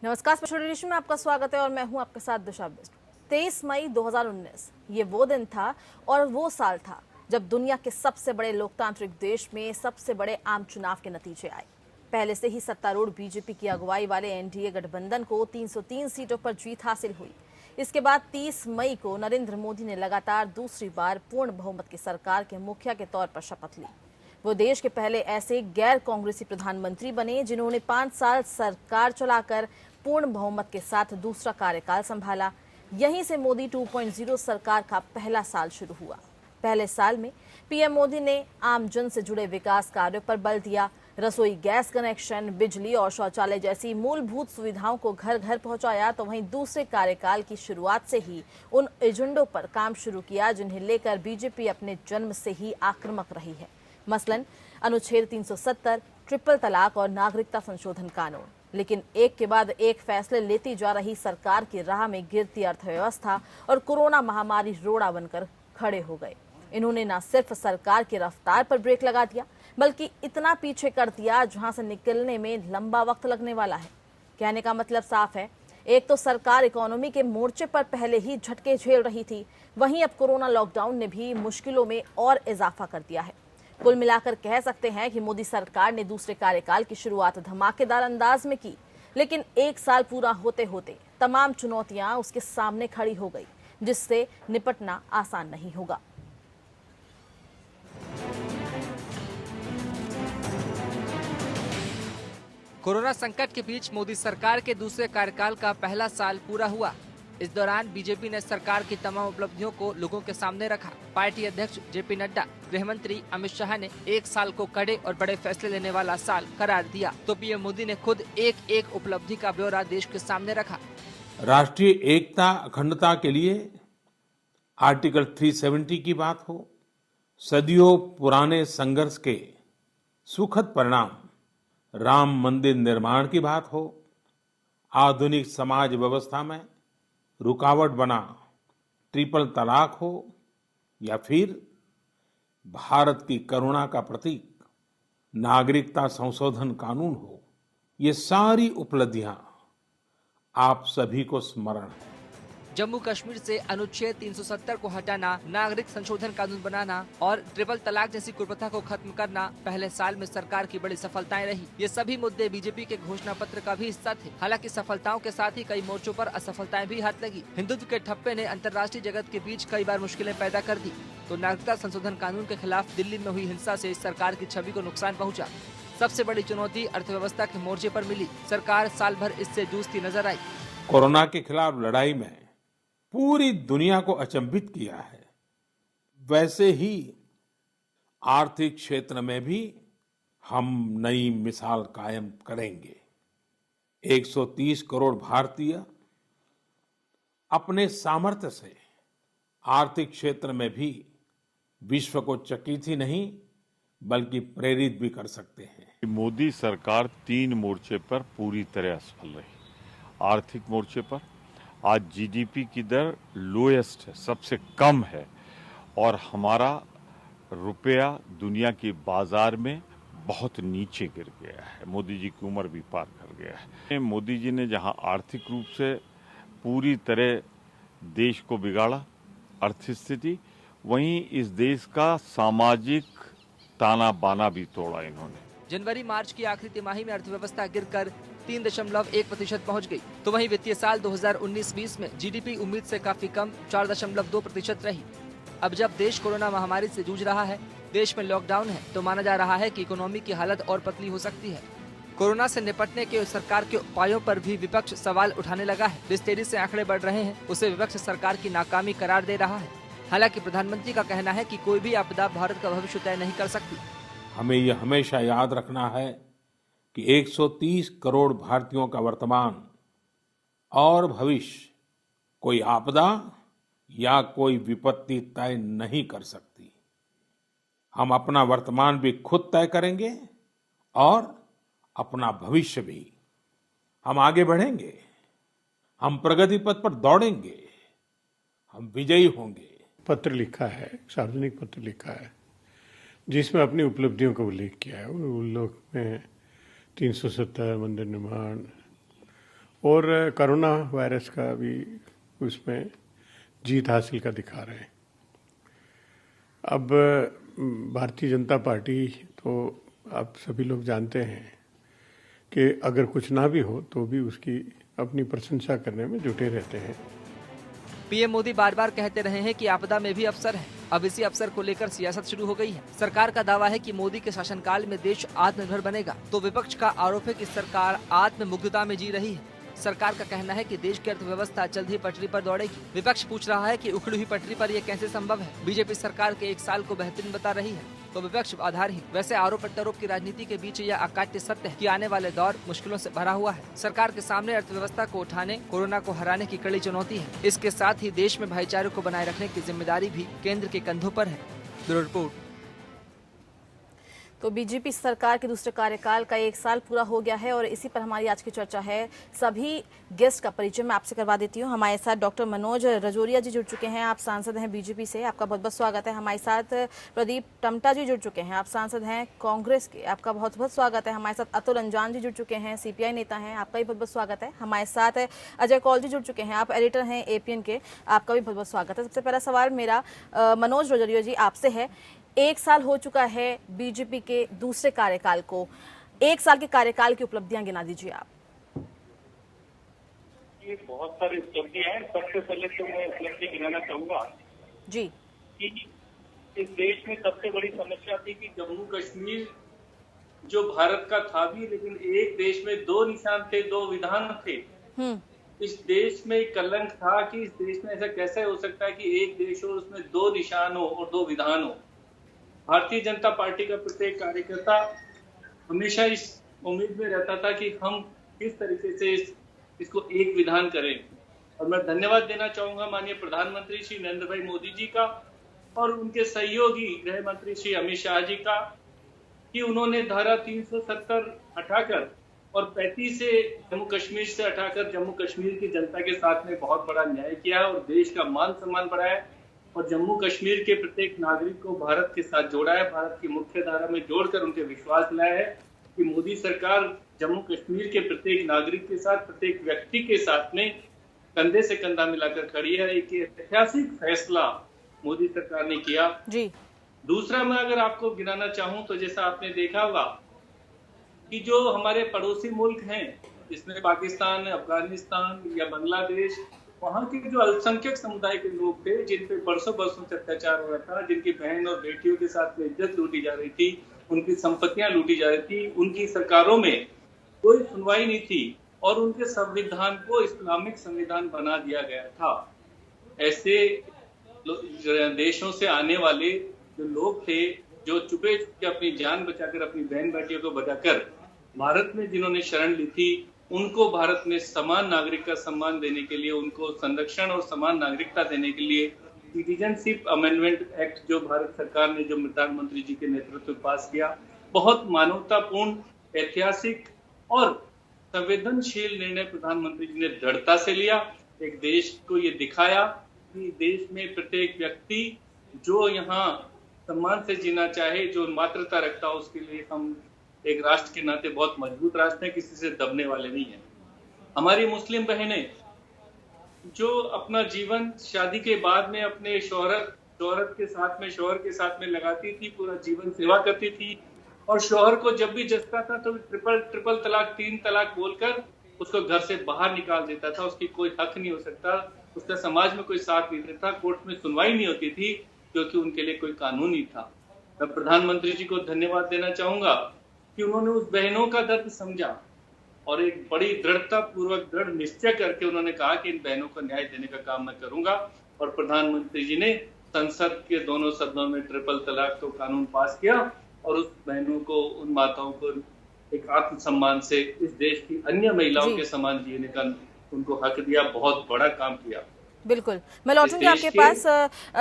नमस्कार, special edition में आपका स्वागत है और मैं हूं आपके साथ दिशा बिष्ट। 23 मई 2019 ये वो दिन था और वो साल था जब दुनिया के सबसे बड़े लोकतांत्रिक देश में सबसे बड़े आम चुनाव के नतीजे आए। पहले से ही सत्तारूढ़ बीजेपी की अगुवाई वाले एनडीए गठबंधन को 303 सीटों पर जीत हासिल हुई। इसके बाद 30 मई को नरेंद्र मोदी ने लगातार दूसरी बार पूर्ण बहुमत की सरकार के मुखिया के तौर पर शपथ ली। वो देश के पहले ऐसे गैर कांग्रेसी प्रधानमंत्री बने जिन्होंने 5 साल सरकार चलाकर पूर्ण बहुमत के साथ दूसरा कार्यकाल संभाला। यहीं से मोदी 2.0 सरकार का पहला साल शुरू हुआ। पहले साल में पीएम मोदी ने आम जन से जुड़े विकास कार्यों पर बल दिया। रसोई गैस कनेक्शन, बिजली और शौचालय जैसी मूलभूत सुविधाओं को घर घर पहुंचाया। तो वहीं दूसरे कार्यकाल की शुरुआत से ही उन एजेंडों पर काम शुरू किया जिन्हें लेकर बीजेपी अपने जन्म से ही आक्रामक रही है। मसलन अनुच्छेद 370, ट्रिपल तलाक और नागरिकता संशोधन कानून। लेकिन एक के बाद एक फैसले लेती जा रही सरकार की राह में गिरती अर्थव्यवस्था और कोरोना महामारी रोड़ा बनकर खड़े हो गए। इन्होंने न सिर्फ सरकार की रफ्तार पर ब्रेक लगा दिया, बल्कि इतना पीछे कर दिया जहां से निकलने में लंबा वक्त लगने वाला है। कहने का मतलब साफ है, एक तो सरकार इकोनॉमी के मोर्चे पर पहले ही झटके झेल रही थी, वहीं अब कोरोना लॉकडाउन ने भी मुश्किलों में और इजाफा कर दिया है। कुल मिलाकर कह सकते हैं कि मोदी सरकार ने दूसरे कार्यकाल की शुरुआत धमाकेदार अंदाज में की, लेकिन एक साल पूरा होते होते तमाम चुनौतियां उसके सामने खड़ी हो गई, जिससे निपटना आसान नहीं होगा। कोरोना संकट के बीच मोदी सरकार के दूसरे कार्यकाल का पहला साल पूरा हुआ। इस दौरान बीजेपी ने सरकार की तमाम उपलब्धियों को लोगों के सामने रखा। पार्टी अध्यक्ष जेपी नड्डा, गृह मंत्री अमित शाह ने एक साल को कड़े और बड़े फैसले लेने वाला साल करार दिया, तो पीएम मोदी ने खुद एक एक उपलब्धि का ब्यौरा देश के सामने रखा। राष्ट्रीय एकता अखंडता के लिए आर्टिकल 370 की बात हो, सदियों पुराने संघर्ष के सुखद परिणाम राम मंदिर निर्माण की बात हो, आधुनिक समाज व्यवस्था में रुकावट बना ट्रिपल तलाक हो, या फिर भारत की करुणा का प्रतीक नागरिकता संशोधन कानून हो, ये सारी उपलब्धियां आप सभी को स्मरण है। जम्मू कश्मीर से अनुच्छेद 370 को हटाना, नागरिक संशोधन कानून बनाना और ट्रिपल तलाक जैसी कुप्रथा को खत्म करना पहले साल में सरकार की बड़ी सफलताएं रही। ये सभी मुद्दे बीजेपी के घोषणा पत्र का भी हिस्सा थे। हालांकि सफलताओं के साथ ही कई मोर्चों पर असफलताएं भी हाथ लगी। हिंदुत्व के ठप्पे ने अंतर्राष्ट्रीय जगत के बीच कई बार मुश्किलें पैदा कर दी, तो नागरिकता संशोधन कानून के खिलाफ दिल्ली में हुई हिंसा से सरकार की छवि को नुकसान पहुँचा। सबसे बड़ी चुनौती अर्थव्यवस्था के मोर्चे पर मिली। सरकार साल भर इससे जूझती नजर आई। कोरोना के खिलाफ लड़ाई में पूरी दुनिया को अचंभित किया है, वैसे ही आर्थिक क्षेत्र में भी हम नई मिसाल कायम करेंगे। 130 करोड़ भारतीय अपने सामर्थ्य से आर्थिक क्षेत्र में भी विश्व को चकित ही नहीं बल्कि प्रेरित भी कर सकते हैं। मोदी सरकार 3 मोर्चे पर पूरी तरह असफल रही। आर्थिक मोर्चे पर आज जीडीपी की दर लोएस्ट है, सबसे कम है, और हमारा रुपया दुनिया के बाजार में बहुत नीचे गिर गया है। मोदी जी की उम्र भी पार कर गया है। मोदी जी ने जहां आर्थिक रूप से पूरी तरह देश को बिगाड़ा, आर्थिक स्थिति, वहीं इस देश का सामाजिक ताना बाना भी तोड़ा इन्होंने। जनवरी मार्च की आखिरी तिमाही में अर्थव्यवस्था गिरकर 3.1% पहुंच गई, तो वहीं वित्तीय साल 2019-20 में जीडीपी उम्मीद से काफी कम 4.2% रही। अब जब देश कोरोना महामारी से जूझ रहा है, देश में लॉकडाउन है, तो माना जा रहा है कि इकोनॉमी की हालत और पतली हो सकती है। कोरोना से निपटने के सरकार के उपायों पर भी विपक्ष सवाल उठाने लगा है। जिस तेजी से आंकड़े बढ़ रहे हैं, उसे विपक्ष सरकार की नाकामी करार दे रहा है। हालांकि प्रधानमंत्री का कहना है कि कोई भी आपदा भारत का भविष्य तय नहीं कर सकती। हमें यह हमेशा याद रखना है कि 130 करोड़ भारतीयों का वर्तमान और भविष्य कोई आपदा या कोई विपत्ति तय नहीं कर सकती। हम अपना वर्तमान भी खुद तय करेंगे और अपना भविष्य भी। हम आगे बढ़ेंगे, हम प्रगति पथ पर दौड़ेंगे, हम विजयी होंगे। पत्र लिखा है, सार्वजनिक पत्र लिखा है, जिसमें अपनी उपलब्धियों का उल्लेख किया है। उन लोग में 370 मंदिर निर्माण और कोरोना वायरस का भी उसमें जीत हासिल का दिखा रहे हैं। अब भारतीय जनता पार्टी तो आप सभी लोग जानते हैं कि अगर कुछ ना भी हो तो भी उसकी अपनी प्रशंसा करने में जुटे रहते हैं। पीएम मोदी बार बार कहते रहे हैं कि आपदा में भी अवसर है। अब इसी अवसर को लेकर सियासत शुरू हो गई है। सरकार का दावा है कि मोदी के शासनकाल में देश आत्मनिर्भर बनेगा, तो विपक्ष का आरोप है कि सरकार आत्ममुग्धता में जी रही है। सरकार का कहना है कि देश की अर्थव्यवस्था जल्द ही पटरी पर दौड़ेगी। विपक्ष पूछ रहा है कि उखड़ी हुई पटरी पर यह कैसे संभव है। बीजेपी सरकार के 1 साल को बेहतरीन बता रही है, तो विपक्ष आधारहीन। वैसे आरोप प्रत्यारोप की राजनीति के बीच यह अकाट्य सत्य है कि आने वाले दौर मुश्किलों से भरा हुआ है। सरकार के सामने अर्थव्यवस्था को उठाने, कोरोना को हराने की कड़ी चुनौती है। इसके साथ ही देश में भाईचारे को बनाए रखने की जिम्मेदारी भी केंद्र के कंधों पर है। Bureau report. तो बीजेपी सरकार के दूसरे कार्यकाल का 1 साल पूरा हो गया है और इसी पर हमारी आज की चर्चा है। सभी गेस्ट का परिचय मैं आपसे करवा देती हूँ। हमारे साथ डॉक्टर मनोज रजोरिया जी जुड़ चुके हैं, आप सांसद हैं बीजेपी से, आपका बहुत बहुत स्वागत है। हमारे साथ प्रदीप टमटा जी जुड़ चुके हैं, आप सांसद हैं कांग्रेस के, आपका बहुत बहुत स्वागत है। हमारे साथ अतुल अंजान जी जुड़ चुके हैं, सीपीआई नेता हैं, आपका भी बहुत बहुत स्वागत है। हमारे साथ अजय कौल जी जुड़ चुके हैं, आप एडिटर हैं एपीएन के, आपका भी बहुत बहुत स्वागत है। सबसे पहला सवाल मेरा मनोज रजोरिया जी आपसे है। 1 साल हो चुका है बीजेपी के दूसरे कार्यकाल को, 1 साल के कार्यकाल की उपलब्धियां गिना दीजिए आप। ये बहुत सारी उपलब्धियां हैं। सबसे पहले तो मैं उपलब्धि गिनाना चाहूंगा जी कि इस देश में सबसे बड़ी समस्या थी कि जम्मू कश्मीर जो भारत का था भी, लेकिन एक देश में 2 निशान थे, 2 विधान थे। इस देश में एक कलंक था कि इस देश में ऐसा कैसे हो सकता है कि एक देश हो, उसमें 2 निशान हो और 2 विधान हो। भारतीय जनता पार्टी का प्रत्येक कार्यकर्ता हमेशा इस उम्मीद में रहता था कि हम किस तरीके से इसको एक विधान करें। और मैं धन्यवाद देना चाहूंगा माननीय प्रधानमंत्री श्री नरेंद्र भाई मोदी जी का और उनके सहयोगी गृह मंत्री श्री अमित शाह जी का कि उन्होंने धारा 370 हटाकर और 35 से जम्मू कश्मीर से हटाकर जम्मू कश्मीर की जनता के साथ में बहुत बड़ा न्याय किया और देश का मान सम्मान बढ़ाया और जम्मू कश्मीर के प्रत्येक नागरिक को भारत के साथ जोड़ा है, भारत की मुख्य धारा में जोड़कर उनके विश्वास लाया है कि मोदी सरकार जम्मू कश्मीर के प्रत्येक नागरिक के साथ, प्रत्येक व्यक्ति के साथ में कंधे से कंधा मिलाकर खड़ी है। एक ऐतिहासिक फैसला मोदी सरकार ने किया जी। दूसरा मैं अगर आपको गिनाना चाहूं तो जैसा आपने देखा होगा कि जो हमारे पड़ोसी मुल्क हैं, जिसमें पाकिस्तान, अफगानिस्तान या बांग्लादेश, वहां के जो अल्पसंख्यक समुदाय के लोग थे, जिन पे बरसों से अत्याचार हो रहा था, जिनकी बहन और बेटियों के साथ में इज्जत लूटी जा रही थी, उनकी संपत्तियां लूटी जा रही थी, उनकी सरकारों में कोई सुनवाई नहीं थी और उनके संविधान को इस्लामिक संविधान बना दिया गया था। ऐसे देशों से आने वाले जो लोग थे, जो चुपे चुपके अपनी जान बचाकर, अपनी बहन बेटियों को बचाकर भारत में जिन्होंने शरण ली थी, उनको भारत में समान नागरिक का सम्मान देने के लिए, उनको संरक्षण और समान नागरिकता देने के लिए सिटीजनशिप अमेंडमेंट एक्ट जो भारत सरकार ने, जो प्रधानमंत्री जी के नेतृत्व में पास किया, बहुत मानवतापूर्ण, ऐतिहासिक और संवेदनशील निर्णय प्रधानमंत्री जी ने दृढ़ता से लिया। एक देश को ये दिखाया कि देश में प्रत्येक व्यक्ति जो यहाँ सम्मान से जीना चाहे, जो मातृता रखता है, उसके लिए हम एक राष्ट्र के नाते बहुत मजबूत राष्ट्र है, किसी से दबने वाले नहीं है। हमारी मुस्लिम बहनें जो अपना जीवन शादी के बाद में अपने शौहर के साथ में लगाती थी, पूरा जीवन सेवा करती थी और शौहर को जब भी जचता था तो ट्रिपल तलाक, 3 तलाक बोलकर उसको घर से बाहर निकाल देता था। उसकी कोई हक नहीं हो सकता, उसका समाज में कोई साथ नहीं देता, कोर्ट में सुनवाई नहीं होती थी क्योंकि उनके लिए कोई कानून नहीं था। मैं प्रधानमंत्री जी को धन्यवाद देना चाहूंगा कि उन्होंने उस बहनों का दर्द समझा और एक बड़ी दृढ़ता पूर्वक दृढ़ निश्चय करके उन्होंने कहा कि इन बहनों को न्याय देने का काम मैं करूंगा। और प्रधानमंत्री जी ने संसद के दोनों सदनों में ट्रिपल तलाक को कानून पास किया और उस बहनों को, उन माताओं को एक आत्मसम्मान से इस देश की अन्य महिलाओं के समान जीने का उनको हक दिया। बहुत बड़ा काम किया। बिल्कुल, मैं लौटूंगी आपके पास।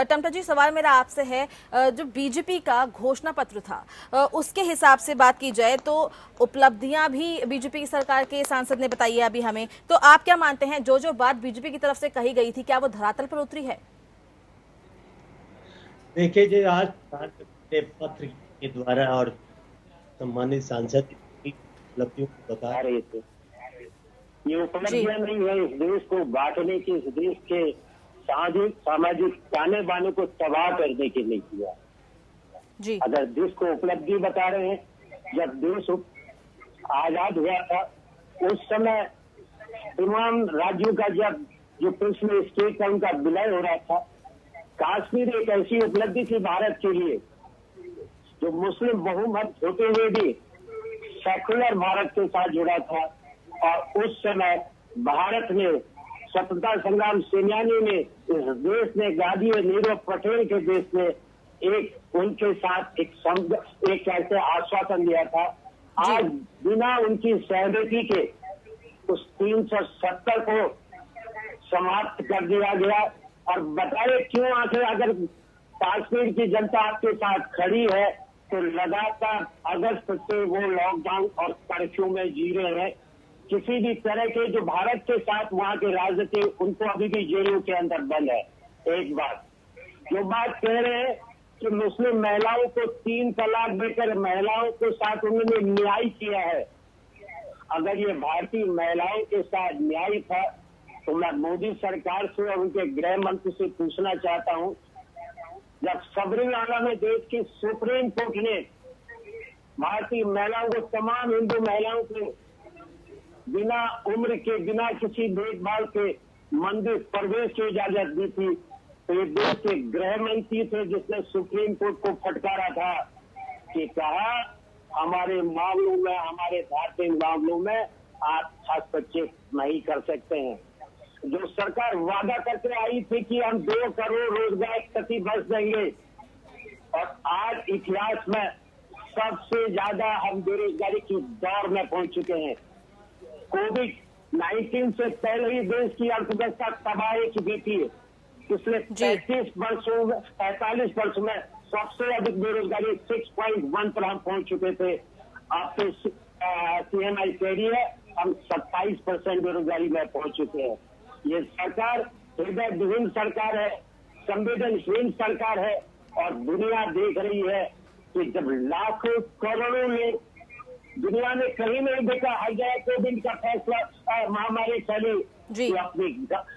टमटा जी, सवाल मेरा आपसे है, जो बीजेपी का घोषणा पत्र था उसके हिसाब से बात की जाए तो उपलब्धियां भी बीजेपी की सरकार के सांसद ने बताई है अभी हमें, तो आप क्या मानते हैं जो बात बीजेपी की तरफ से कही गई थी, क्या वो धरातल पर उतरी है? देखिए जी, आज पत्र के द्वारा और सम्मानित सांसद की उपलब्धियों को बता रहे थे, ये उपलब्धियां नहीं है इस देश को बांटने की, इस देश के सामाजिक ताने बाने को तबाह करने के लिए किया। जी अगर देश को उपलब्धि बता रहे हैं, जब देश आजाद हुआ था उस समय तमाम राज्यों का जब जो पिछले स्टेट का उनका विलय हो रहा था, कश्मीर एक ऐसी उपलब्धि थी भारत के लिए जो मुस्लिम बहुमत होते हुए भी सेकुलर भारत के साथ जुड़ा था। और उस समय भारत ने स्वतंत्रता संग्राम सेनानियों ने, इस देश ने, गांधी और नीरज पटेल के देश ने एक उनके साथ एक ऐसे आश्वासन दिया था। आज बिना उनकी सहमति के उस 370 को समाप्त कर दिया गया। और बताए क्यों आखिर अगर कश्मीर की जनता आपके साथ खड़ी है तो लगातार अगस्त से वो लॉकडाउन और कर्फ्यू में जी रहे हैं। किसी भी तरह के जो भारत के साथ वहाँ के राजनीति, उनको अभी भी जेलों के अंदर बंद है। एक बात जो बात कह रहे हैं कि मुस्लिम महिलाओं को 3 तलाक देकर महिलाओं के साथ उन्होंने न्याय किया है। अगर ये भारतीय महिलाओं के साथ न्याय था तो मैं मोदी सरकार से और उनके गृह मंत्री से पूछना चाहता हूँ, जब सबरीमाला में देश की सुप्रीम कोर्ट ने भारतीय महिलाओं को, तमाम हिंदू महिलाओं को बिना उम्र के, बिना किसी देखभाल के मंदिर प्रवेश की इजाजत दी थी, तो ये देश के गृह मंत्री थे जिसने सुप्रीम कोर्ट को फटकारा था कि कहा हमारे मामलों में, हमारे धार्मिक मामलों में आप हस्तक्षेप नहीं कर सकते हैं। जो सरकार वादा करके आई थी कि हम 2 करोड़ रोजगार प्रति वर्ष देंगे, और आज इतिहास में सबसे ज्यादा हम बेरोजगारी की दौर में पहुंच चुके हैं। कोविड-19 से पहले ही देश की अर्थव्यवस्था तबाह हो चुकी थी। पिछले 45 वर्षों में सबसे अधिक बेरोजगारी 6.1 पर हम पहुंच चुके थे। अब तो CMI कह रही है हम 27% बेरोजगारी में पहुंच चुके हैं। ये सरकार हृदय विहीन सरकार है, संवेदनहीन सरकार है। और दुनिया देख रही है कि जब लाखों करोड़ों लोग, दुनिया ने कहीं नहीं देखा हर जगह कोविड का फैसला महामारी चली कि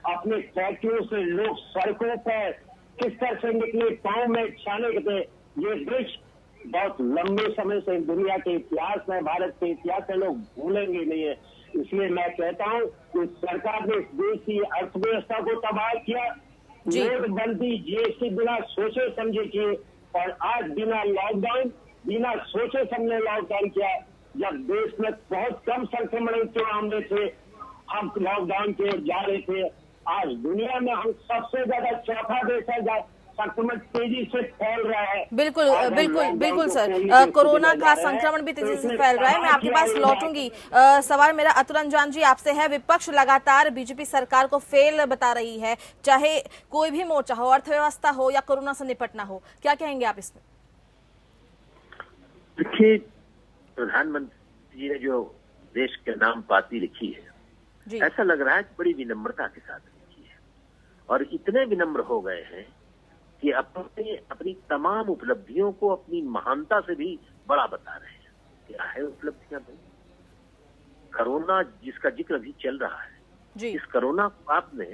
अपने फैक्ट्रियों से लोग सड़कों पर किस तरह से निकले, पाँव में छाने थे। ये दृश्य बहुत लंबे समय से दुनिया के इतिहास में, भारत के इतिहास में लोग भूलेंगे नहीं है। इसलिए मैं कहता हूँ कि सरकार ने इस देश की अर्थव्यवस्था को तबाह किया, नोटबंदी, GST बिना सोचे समझे किए, और आज बिना लॉकडाउन, बिना सोचे समझे लॉकडाउन किया। जब देश में बहुत कम संक्रमण के मामले थे, हम लॉकडाउन की ओर जा रहे थे। आज दुनिया में हम सबसे ज्यादा चौथा देश है जहाँ संक्रमण तेजी से फैल रहा है। बिल्कुल बिल्कुल बिल्कुल सर, कोरोना का संक्रमण भी तेजी से फैल रहा है। मैं आपके पास लौटूंगी। सवाल मेरा अतुल अंजान जी आपसे है। विपक्ष लगातार बीजेपी सरकार को फेल बता रही है, चाहे कोई भी मोर्चा हो, अर्थव्यवस्था हो या कोरोना से निपटना हो, क्या कहेंगे आप इसमें? देखिए, प्रधानमंत्री जी ने जो देश के नाम पाती लिखी है, ऐसा लग रहा है कि बड़ी विनम्रता के साथ लिखी है, और इतने विनम्र हो गए हैं कि अपनी तमाम उपलब्धियों को अपनी महानता से भी बड़ा बता रहे हैं। क्या है उपलब्धियां भाई? कोरोना जिसका जिक्र अभी चल रहा है, इस कोरोना को आपने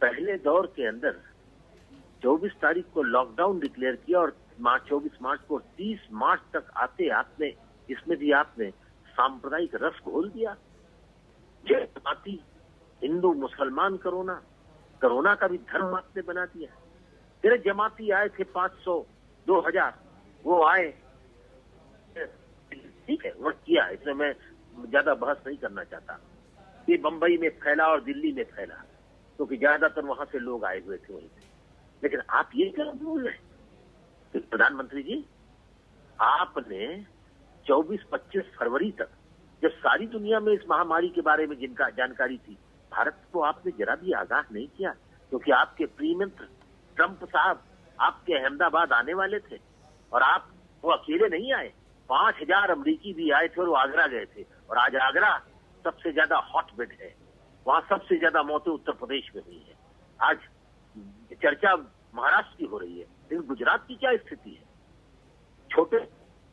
पहले दौर के अंदर 24 तारीख को लॉकडाउन डिक्लेयर किया, और 24 मार्च को 30 मार्च तक आते आपने इसमें भी आपने सांप्रदायिक रस घोल दिया। जमाती हिंदू मुसलमान कोरोना का भी धर्म आपने बना दिया। फिर जमाती आए थे 500, 2000, वो आए, ठीक है, वो किया। इसमें मैं ज्यादा बहस नहीं करना चाहता। ये बंबई में फैला और दिल्ली में फैला, क्योंकि ज्यादातर वहां से लोग आए हुए थे वहीं पे। लेकिन आप ये क्या बोल रहे हैं? तो प्रधानमंत्री जी, आपने 24-25 फरवरी तक, जब सारी दुनिया में इस महामारी के बारे में जिनका जानकारी थी, भारत को आपने जरा भी आगाह नहीं किया, क्योंकि आपके प्रिय मित्र ट्रंप साहब आपके अहमदाबाद आने वाले थे, और आप वो अकेले नहीं आए, 5000 अमरीकी भी आए थे और वो आगरा गए थे। और आज आगरा सबसे ज्यादा हॉटबेड है, वहां सबसे ज्यादा मौतें उत्तर प्रदेश में हुई है। आज चर्चा महाराष्ट्र की हो रही है, लेकिन गुजरात की क्या स्थिति है? छोटे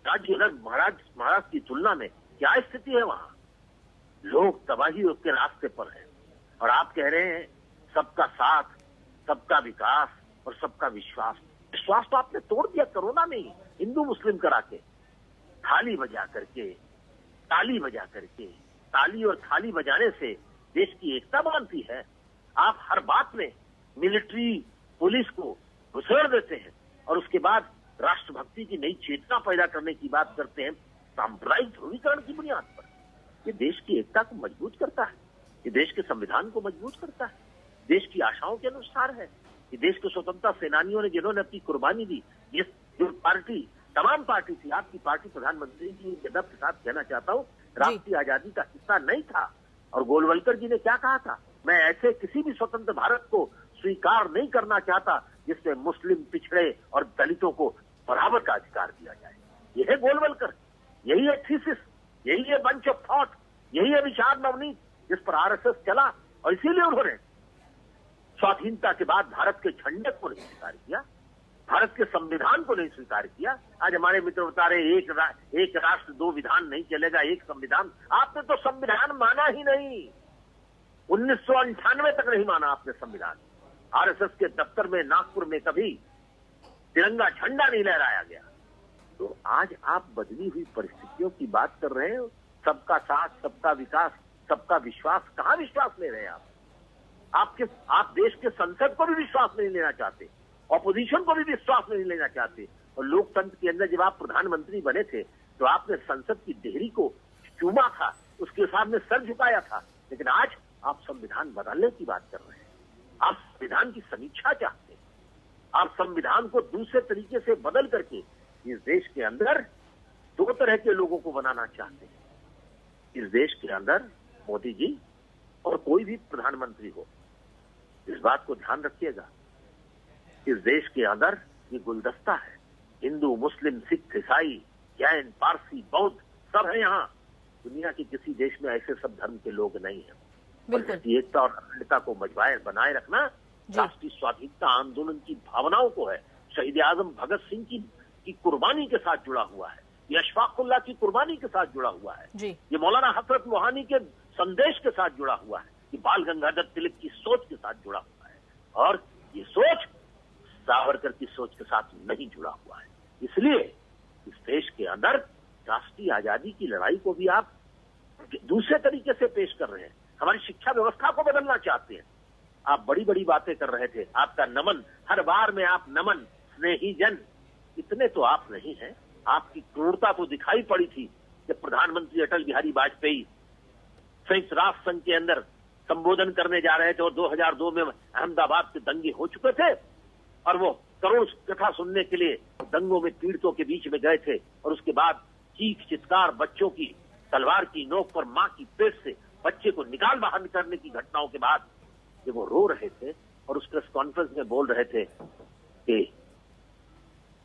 राज्य महाराष्ट्र की तुलना में क्या स्थिति है वहां? लोग तबाही उसके रास्ते पर है। और आप कह रहे हैं सबका साथ, सबका विकास और सबका विश्वास। विश्वास तो आपने तोड़ दिया कोरोना में ही, हिंदू मुस्लिम करा के, थाली बजा करके, ताली बजा करके। ताली और थाली बजाने से देश की एकता बनती है। आप हर बात में मिलिट्री पुलिस को घुसेड़ देते हैं और उसके बाद राष्ट्रभक्ति की नई चेतना पैदा करने की बात करते हैं सांप्रदायिक ध्रुवीकरण की बुनियाद पर। ये देश की एकता को मजबूत करता है, ये देश के संविधान को मजबूत करता है, देश की आशाओं के अनुसार है। ये देश के स्वतंत्रता सेनानियों ने जिन्होंने अपनी कुर्बानी दी, ये जो पार्टी तमाम पार्टी थी, आपकी पार्टी प्रधानमंत्री जी के साथ कहना चाहता हूँ, राष्ट्रीय आजादी का हिस्सा नहीं था। और गोलवलकर जी ने क्या कहा था, मैं ऐसे किसी भी स्वतंत्र भारत को स्वीकार नहीं करना चाहता जिसमें मुस्लिम, पिछड़े और दलितों को बराबर का अधिकार दिया जाए। यह है गोलवलकर, यही है थीसिस, यही है बंच ऑफ थॉट, यही है विचार नवनीत जिस पर आरएसएस चला। और इसीलिए उन्होंने स्वाधीनता के बाद भारत के झंडे को नहीं स्वीकार किया, भारत के संविधान को नहीं स्वीकार किया। आज हमारे मित्र बता रहे एक राष्ट्र दो विधान नहीं चलेगा, एक संविधान। आपने तो संविधान माना ही नहीं, 1998 तक नहीं माना आपने संविधान। आरएसएस के दफ्तर में नागपुर में कभी तिरंगा झंडा नहीं लहराया गया। तो आज आप बदली हुई परिस्थितियों की बात कर रहे हैं, सबका साथ, सबका विकास, सबका विश्वास। कहां विश्वास ले रहे हैं आप देश के संसद को भी विश्वास नहीं लेना चाहते, ऑपोजिशन को भी विश्वास नहीं लेना चाहते। और लोकतंत्र के अंदर जब आप प्रधानमंत्री बने थे तो आपने संसद की देहरी को चूमा था, उसके सामने सर झुकाया था। लेकिन आज आप संविधान बदलने की बात कर रहे हैं, आप संविधान की समीक्षा चाहते हैं, आप संविधान को दूसरे तरीके से बदल करके इस देश के अंदर दो तरह के लोगों को बनाना चाहते हैं। इस देश के अंदर मोदी जी और कोई भी प्रधानमंत्री हो, इस बात को ध्यान रखिएगा, इस देश के अंदर ये गुलदस्ता है। हिंदू, मुस्लिम, सिख, ईसाई, जैन, पारसी, बौद्ध सब है यहाँ। दुनिया के किसी देश में ऐसे सब धर्म के लोग नहीं हैं। एकता और अखंडता को बनाए रखना राष्ट्रीय स्वाधीनता आंदोलन की भावनाओं को है। शहीद आजम भगत सिंह की कुर्बानी के साथ जुड़ा हुआ है, ये अशफाकुल्लाह की कुर्बानी के साथ जुड़ा हुआ है, ये मौलाना हजरत मोहानी के संदेश के साथ जुड़ा हुआ है, ये बाल गंगाधर तिलक की सोच के साथ जुड़ा हुआ है। और ये सोच सावरकर की सोच के साथ नहीं जुड़ा हुआ है। इसलिए इस देश के अंदर राष्ट्रीय आजादी की लड़ाई को भी आप दूसरे तरीके से पेश कर रहे हैं। हमारी शिक्षा व्यवस्था को बदलना चाहते हैं। आप बड़ी बड़ी बातें कर रहे थे, आपका नमन, हर बार में आप नमन, स्नेही जन, इतने तो आप नहीं हैं। आपकी क्रूरता तो दिखाई पड़ी थी जब प्रधानमंत्री अटल बिहारी वाजपेयी संयुक्त राष्ट्र संघ के अंदर संबोधन करने जा रहे थे और 2002 में अहमदाबाद के दंगे हो चुके थे और वो करोड़ कथा सुनने के लिए दंगों में पीड़ितों के बीच में गए थे। और उसके बाद चीख चित्कार, बच्चों की तलवार की नोक पर मां की पेट से बच्चे को निकाल बाहर करने की घटनाओं के बाद जब वो रो रहे थे और उस प्रेस कॉन्फ्रेंस में बोल रहे थे कि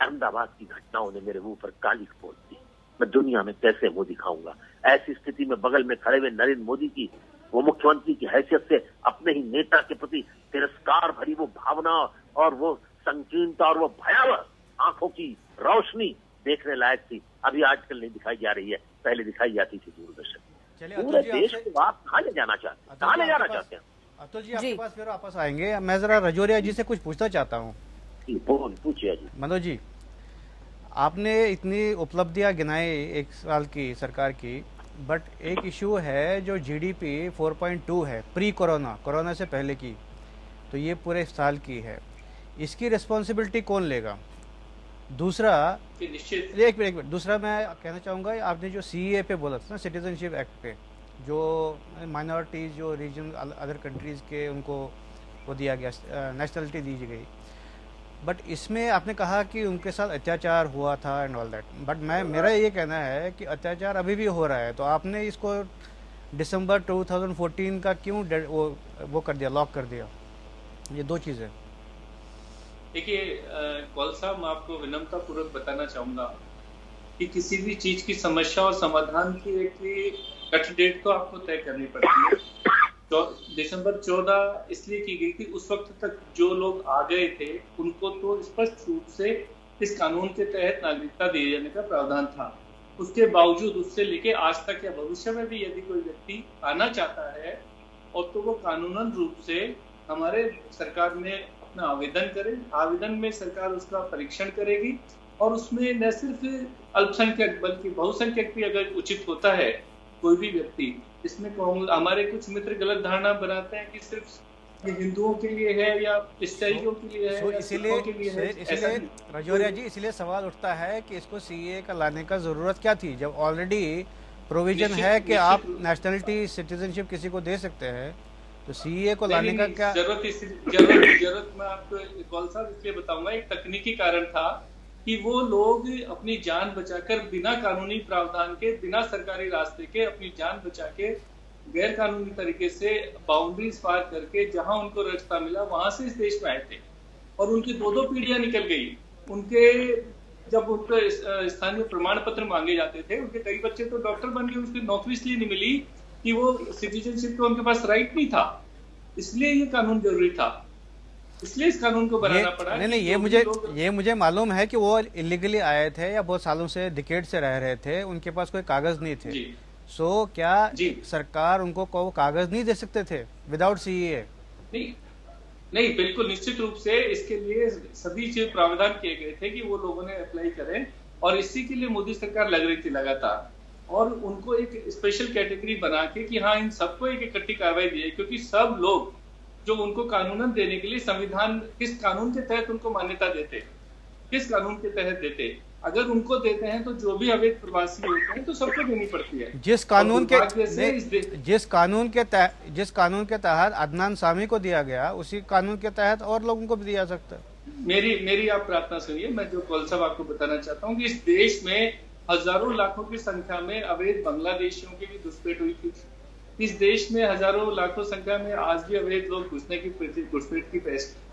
अहमदाबाद की घटनाओं ने मेरे मुंह पर काली पोत दी, मैं दुनिया में कैसे मुंह दिखाऊंगा। ऐसी स्थिति में बगल में खड़े हुए नरेंद्र मोदी की, वो मुख्यमंत्री की हैसियत से अपने ही नेता के प्रति तिरस्कार भरी वो भावना और वो संकीर्णता और वो भयावह आंखों की रोशनी देखने लायक थी। अभी आजकल नहीं दिखाई जा रही है, पहले दिखाई जाती थी दूरदर्शन। पूरे देश को आप कहाँ ले जाना चाहते हैं, कहाँ ले जाना चाहते हैं? अतुल जी आपके पास फिर वापस आएंगे। मैं जरा रजौरिया जी से कुछ पूछना चाहता हूँ। पूछिए जी। मनोज जी, आपने इतनी उपलब्धियां गिनाई एक साल की सरकार की, बट एक इशू है जो जीडीपी 4.2 है प्री कोरोना से पहले की, तो ये पूरे साल की है, इसकी रिस्पॉन्सिबिलिटी कौन लेगा? दूसरा एक मिनट दूसरा मैं कहना चाहूँगा, आपने जो सीए पे बोला था ना, सिटीजनशिप एक्ट पे, जो माइनॉरिटीज़ जो रीजन अदर कंट्रीज़ के उनको वो दिया गया, नेशनलिटी दी गई, बट इसमें आपने कहा कि उनके साथ अत्याचार हुआ था एंड ऑल दैट, बट मेरा ये कहना है कि अत्याचार अभी भी हो रहा है, तो आपने इसको दिसंबर 2014 का क्यों वो कर दिया, लॉक कर दिया? ये दो चीज़ें। देखिए कौल साहब, मैं आपको विनम्रता पूर्वक बताना चाहूंगा कि किसी भी चीज की समस्या और समाधान की एक कट डेट तो आपको तय करनी पड़ती है। तो दिसंबर 14 इसलिए की गई कि उस वक्त तक जो लोग आ गए थे उनको तो स्पष्ट रूप से इस कानून के तहत नागरिकता दिए जाने का प्रावधान था। उसके बावजूद उससे लेके आज तक या भविष्य में भी यदि कोई व्यक्ति आना चाहता है और तो वो कानूनन रूप से हमारे सरकार में अपना आवेदन करे। आवेदन में सरकार उसका परीक्षण करेगी और उसमें न सिर्फ अल्पसंख्यक बल्कि बहुसंख्यक भी अगर उचित होता है कोई भी व्यक्ति, इसमें हमारे कुछ मित्र गलत धारणा बनाते हैं कि सिर्फ ये हिंदुओं के लिए है या ईसाइयों के लिए है, इसीलिए राजौरिया जी, इसलिए सवाल उठता है कि इसको सीए का लाने का जरूरत क्या थी, जब ऑलरेडी प्रोविजन है कि आप नेशनलिटी सिटीजनशिप किसी को दे सकते हैं, तो सीए को लाने का क्या जरूरत मैं आपको कौल साहब इसलिए बताऊंगा। एक तकनीकी कारण था कि वो लोग अपनी जान बचाकर बिना कानूनी प्रावधान के, बिना सरकारी रास्ते के अपनी जान बचा के गैर कानूनी तरीके से बाउंड्रीज पार करके जहां उनको रास्ता मिला वहां से इस देश में आए थे और उनकी 2-2 पीढ़ियां निकल गई। उनके जब उनको स्थानीय प्रमाण पत्र मांगे जाते थे, उनके कई बच्चे तो डॉक्टर बन गए, उसकी नौकरी इसलिए नहीं मिली कि वो सिटीजनशिप का उनके पास राइट नहीं था। इसलिए ये कानून जरूरी था, इसलिए इस कानून को बनाना पड़ा। नहीं, ये मुझे मालूम है कि वो इलीगली आए थे या बहुत सालों से डिकेड से रह रहे थे, उनके पास कोई कागज नहीं थे। सो क्या सरकार उनको को कागज नहीं दे सकते थे विदाउट सीए? नहीं, बिल्कुल निश्चित रूप से इसके लिए सभी चीज प्रावधान किए गए थे कि वो लोगों ने अप्लाई करें और इसी के लिए मोदी सरकार लग रही थी लगातार, और उनको एक स्पेशल कैटेगरी बना के कि हाँ इन सबको एक इकट्ठी कार्रवाई दी है, क्योंकि सब लोग जो उनको कानूनन देने के लिए संविधान किस कानून के तहत उनको मान्यता देते, किस कानून के तहत देते, अगर उनको देते हैं तो जो भी अवैध प्रवासी होते हैं तो सबको देनी पड़ती है। जिस कानून के तहत अदनान सामी को दिया गया, उसी कानून के तहत और लोगों को भी दिया सकता है। मेरी आप प्रार्थना सुनिए, मैं जो कौल साहब आपको बताना चाहता हूँ कि इस देश में हजारों लाखों की संख्या में अवैध बांग्लादेशियों की भी घुसपैठ हुई थी। इस देश में हजारों लाखों संख्या में आज भी अवैध लोग घुसपैठ की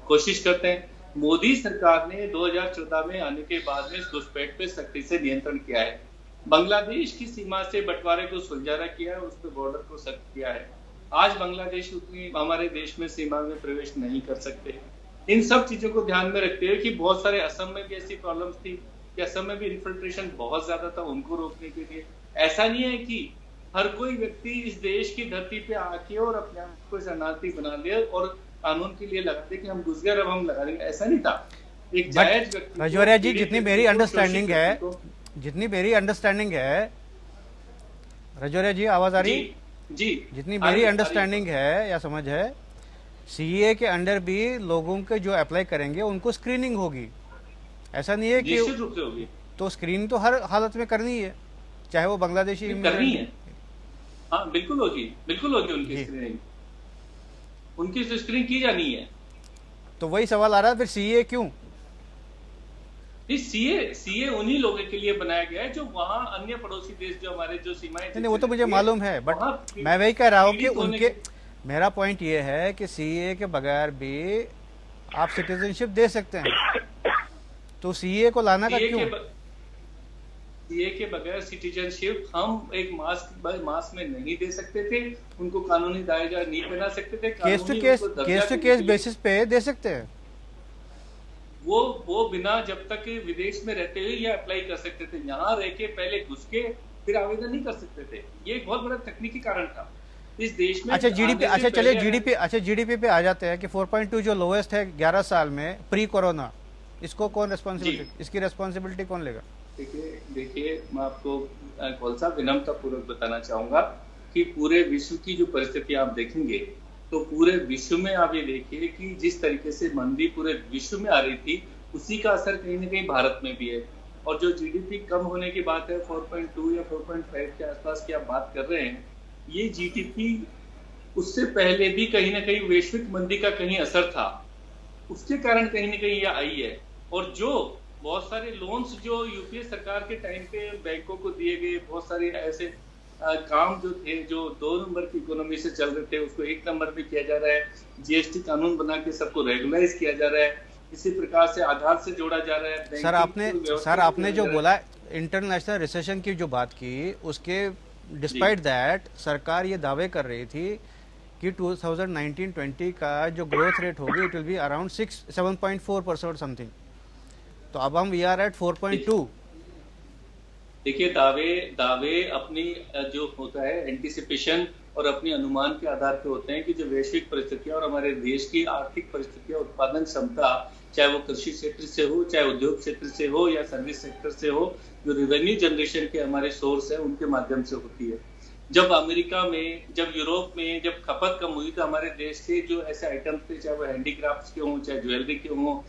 कोशिश करते हैं। मोदी सरकार ने 2014 में आने के बाद में इस घुसपैठ पे सख्ती से नियंत्रण किया है। बांग्लादेश की सीमा से बंटवारे को सुलझाना किया है, उस पर बॉर्डर को सख्त किया है। आज बांग्लादेश उतनी हमारे देश में सीमा में प्रवेश नहीं कर सकते। इन सब चीजों को ध्यान में रखते हुए कि बहुत सारे असम में भी ऐसी प्रॉब्लम्स थी कि असम में भी इन्फिल्ट्रेशन बहुत ज्यादा था, उनको रोकने के लिए ऐसा नहीं है कि हर कोई व्यक्ति इस देश की धरती पे आके और अपने आप को शरणार्थी बना ले और कानून के लिए लगाते कि हम घुस गए अब हम लगा देंगे, ऐसा नहीं था। एक जायज व्यक्ति, राजौरिया जी, जितनी मेरी अंडरस्टैंडिंग है, राजौरिया जी आवाज आ रही जी, जितनी मेरी अंडरस्टैंडिंग है या समझ है, सीए के अंडर भी लोगों के जो अप्लाई करेंगे उनको स्क्रीनिंग होगी। ऐसा नहीं है कि निश्चित रूप से होगी, तो स्क्रीनिंग तो हर हालत में करनी है, चाहे वो बांग्लादेशी करनी है। हाँ बिल्कुल होगी उनकी स्क्रीनिंग, उनकी स्क्रीनिंग की जानी है। तो वही सवाल आ रहा है, फिर सीए क्यों? सीए उन्हीं लोगों के लिए बनाया गया है जो वहाँ अन्य पड़ोसी देश जो हमारे जो सीमाएं, नहीं वो तो मुझे मालूम है, बट मैं वही कह रहा हूँ कि उनके, मेरा पॉइंट ये है कि सीए के बगैर भी आप सिटीजनशिप दे सकते हैं, तो सीए को लाना का क्यों? सीए के बगैर सिटीजनशिप हम एक मास में नहीं दे सकते थे, उनको कानूनी दायरा नहीं बना सकते थे। केस टू केस बेसिस पे दे सकते हैं। वो बिना जब तक विदेश में रहते हुए ये अप्लाई कर सकते थे, यहाँ रह के पहले घुस के फिर आवेदन नहीं कर सकते थे। ये एक बहुत बड़ा तकनीकी कारण था इस देश में। अच्छा जीडीपी पे आ जाते हैं कि 4.2 जो लोएस्ट है 11 साल में प्री कोरोना, इसको कौन रेस्पॉन्सिबिलिटी, इसकी रेस्पॉन्सिबिलिटी कौन लेगा? देखिए मैं आपको कौल साहब विनम्रता पूर्वक बताना चाहूंगा कि पूरे विश्व की जो परिस्थिति आप देखेंगे तो पूरे विश्व में आप ये देखिए कि जिस तरीके से मंदी पूरे विश्व में आ रही थी उसी का असर कहीं ना कहीं भारत में भी है। और जो जीडीपी कम होने की बात है 4.2 या 4.5 के आसपास की आप बात कर रहे हैं, ये जीडीपी उससे पहले भी कहीं ना कहीं वैश्विक मंदी का कहीं असर था, उसके कारण कहीं ना कहीं यह आई है। और जो बहुत सारे लोन्स जो यूपीए सरकार के टाइम पे बैंकों को दिए गए, बहुत सारे ऐसे काम जो थे जो 2 नंबर की इकोनॉमी से चल रहे थे उसको 1 नंबर में किया जा रहा है। जीएसटी कानून बना के सबको रेगुलराइज किया जा रहा है, इसी प्रकार से आधार से जोड़ा जा रहा है। सर आपने जो बोला इंटरनेशनल रिसेशन की जो बात की, उसके डिस्पाइट दैट सरकार ये दावे कर रही थी कि 2019-20 का जो ग्रोथ रेट होगी it will be around 7.4% something, तो अब हम वी आर एट 4.2। देखिए, दावे अपनी जो होता है एंटिसिपेशन और अपनी अनुमान के आधार पे होते हैं कि जो वैश्विक परिस्थितियां और हमारे देश की आर्थिक परिस्थितियां, उत्पादन क्षमता, चाहे वो कृषि क्षेत्र से हो, चाहे उद्योग क्षेत्र से हो या सर्विस सेक्टर से हो, जो रेवेन्यू जनरेशन के हमारे सोर्स है उनके माध्यम से होती है। जब अमेरिका में, जब यूरोप में, जब खपत कम हुई तो हमारे देश के जो ऐसे आइटम थे, चाहे वो हैंडीक्राफ्ट के हों, चाहे ज्वेलरी के हों,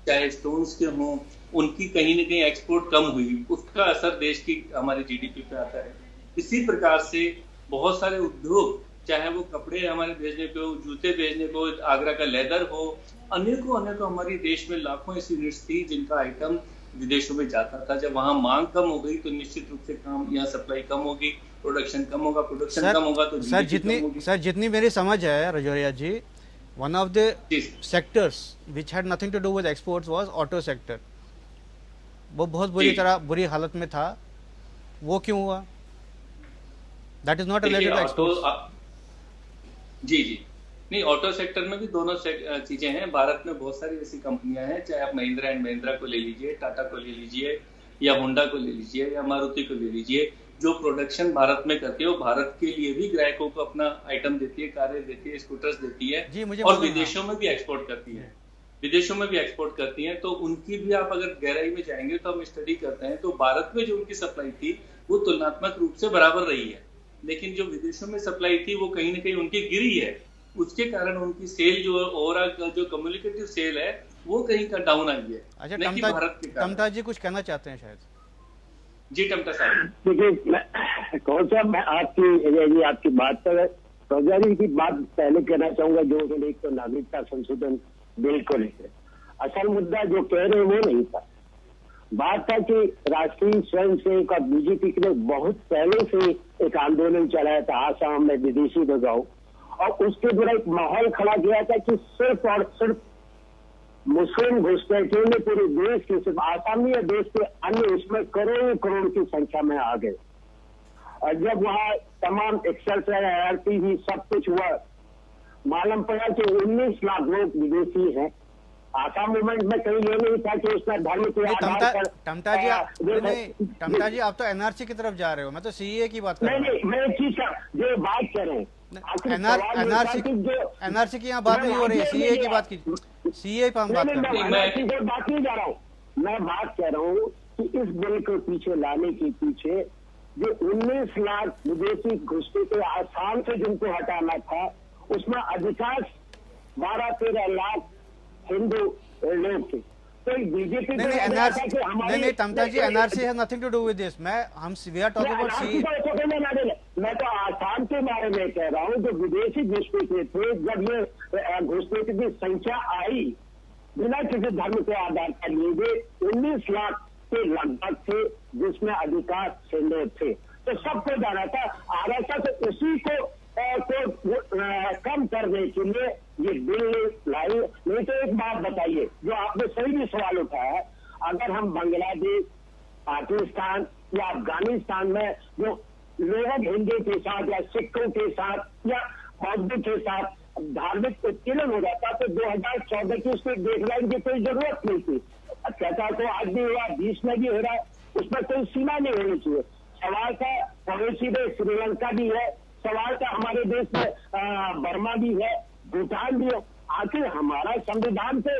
चाहे स्टोन्स के हों, उनकी कहीं न कहीं एक्सपोर्ट कम हुई, उसका असर देश की हमारी जीडीपी पे आता है। इसी प्रकार से बहुत सारे उद्योग, चाहे वो कपड़े हमारे भेजने पे हो, जूते भेजने पे हो, आगरा का लेदर हो, अनेकों हमारे देश में लाखों ऐसी यूनिट्स थी जिनका आइटम विदेशों में जाता था। जब वहां मांग कम हो गई तो निश्चित रूप से काम, यहाँ सप्लाई कम होगी, प्रोडक्शन कम होगा, प्रोडक्शन कम होगा तो सर जितनी मेरी समझ है Rajauria ji, one of the sectors which had nothing to do with exports was auto sector. वो बहुत बुरी हालत में था, वो क्यों हुआ? That is not related to exports. जी नहीं, ऑटो सेक्टर में भी दोनों चीजें हैं। भारत में बहुत सारी ऐसी कंपनियां हैं, चाहे आप महिंद्रा एंड महिंद्रा को ले लीजिए, टाटा को ले लीजिए, या होंडा को ले लीजिए, या मारुति को ले लीजिए, जो प्रोडक्शन भारत में करती है, वो भारत के लिए भी ग्राहकों को अपना आइटम देती है, कारें देती है, स्कूटर्स देती है, और विदेशों में भी एक्सपोर्ट करती है। तो उनकी भी आप अगर गहराई में जाएंगे तो हम स्टडी करते हैं तो भारत में जो उनकी सप्लाई थी वो तुलनात्मक रूप से बराबर रही है, लेकिन जो विदेशों में सप्लाई थी वो कहीं ना कहीं उनकी गिरी है। उसके कारण उनकी सेल जो ओवरऑल जो कम्युनिकेटिव सेल है वो कहीं का डाउन आई है। अच्छा, टमटा जी कुछ कहना चाहते हैं शायद। जी टमटा साहब। देखिए कौन सा, मैं आपकी बात पर चौधरी की बात पहले कहना चाहूंगा, जो एक तो नागरिकता संशोधन बिल को लेकर असल मुद्दा जो कह रहे हैं वो नहीं था। बात था कि राष्ट्रीय स्वयंसेवक और बीजेपी ने बहुत पहले से एक आंदोलन चलाया था, आसाम में विदेशी भगाओ, और उसके द्वारा एक माहौल खड़ा किया था कि सिर्फ और सिर्फ मुस्लिम घुसपैठियों ने पूरे देश के, सिर्फ आसाम या देश के अन्य उसमें करोड़ों करोड़ की संख्या में आ गए। और जब वहाँ तमाम एक्सरसाइज आरती हुई, सब कुछ हुआ, मालूम पड़ा कि 19 लाख लोग विदेशी हैं। आसाम मूवमेंट में कहीं ये नहीं था कि उसमें धर्म के आधार पर। टमटा जी आप तो एनआरसी की तरफ जा रहे हो, मैं तो सीए की बात कर रहा हूँ। नहीं, मैं एक चीज जो बात करें, एनआरसी की यहाँ बात नहीं हो रही है, सीए की बात की, सीए पर हम बात कर रहे हैं। मैं बात नहीं जा रहा हूँ, मैं बात कह रहा हूँ कि इस बिल को पीछे लाने के पीछे जो 19 लाख विदेशी घुसपैठे आसाम से जिनको हटाना था, उसमें अधिकांश 12-13 लाख हिंदू लोग थे। तो बीजेपी नहीं Tamta ji, NRC has nothing to do with this. We are talking about C. मैं तो आसाम के बारे में कह रहा हूँ, जो विदेशी घुसपैठे थे, जब ये घुसपैठे की संख्या आई बिना किसी धर्म के आधार पर लिए गए 19 लाख के लगभग थे, जिसमें अधिकांश हिंदू थे। तो सबको जाना था, आरएसएस उसी को कम करने के लिए ये बिल लाई। नहीं तो एक बात बताइए, जो आपने सही भी सवाल उठाया है, अगर हम बांग्लादेश, पाकिस्तान या अफगानिस्तान में जो लोग हिंदू के साथ या सिखों के साथ या बौद्ध के साथ धार्मिक उत्पीड़न हो जाता तो 2014 की उसको डेडलाइन की कोई जरूरत नहीं थी। अत्याचार तो आज भी हुआ, 20 में भी हो रहा है, उसमें कोई सीमा नहीं होनी चाहिए। सवाल का पड़ोसी देश श्रीलंका भी है, सवाल का हमारे देश में बर्मा भी है, भूटान भी है। आखिर हमारा संविधान तो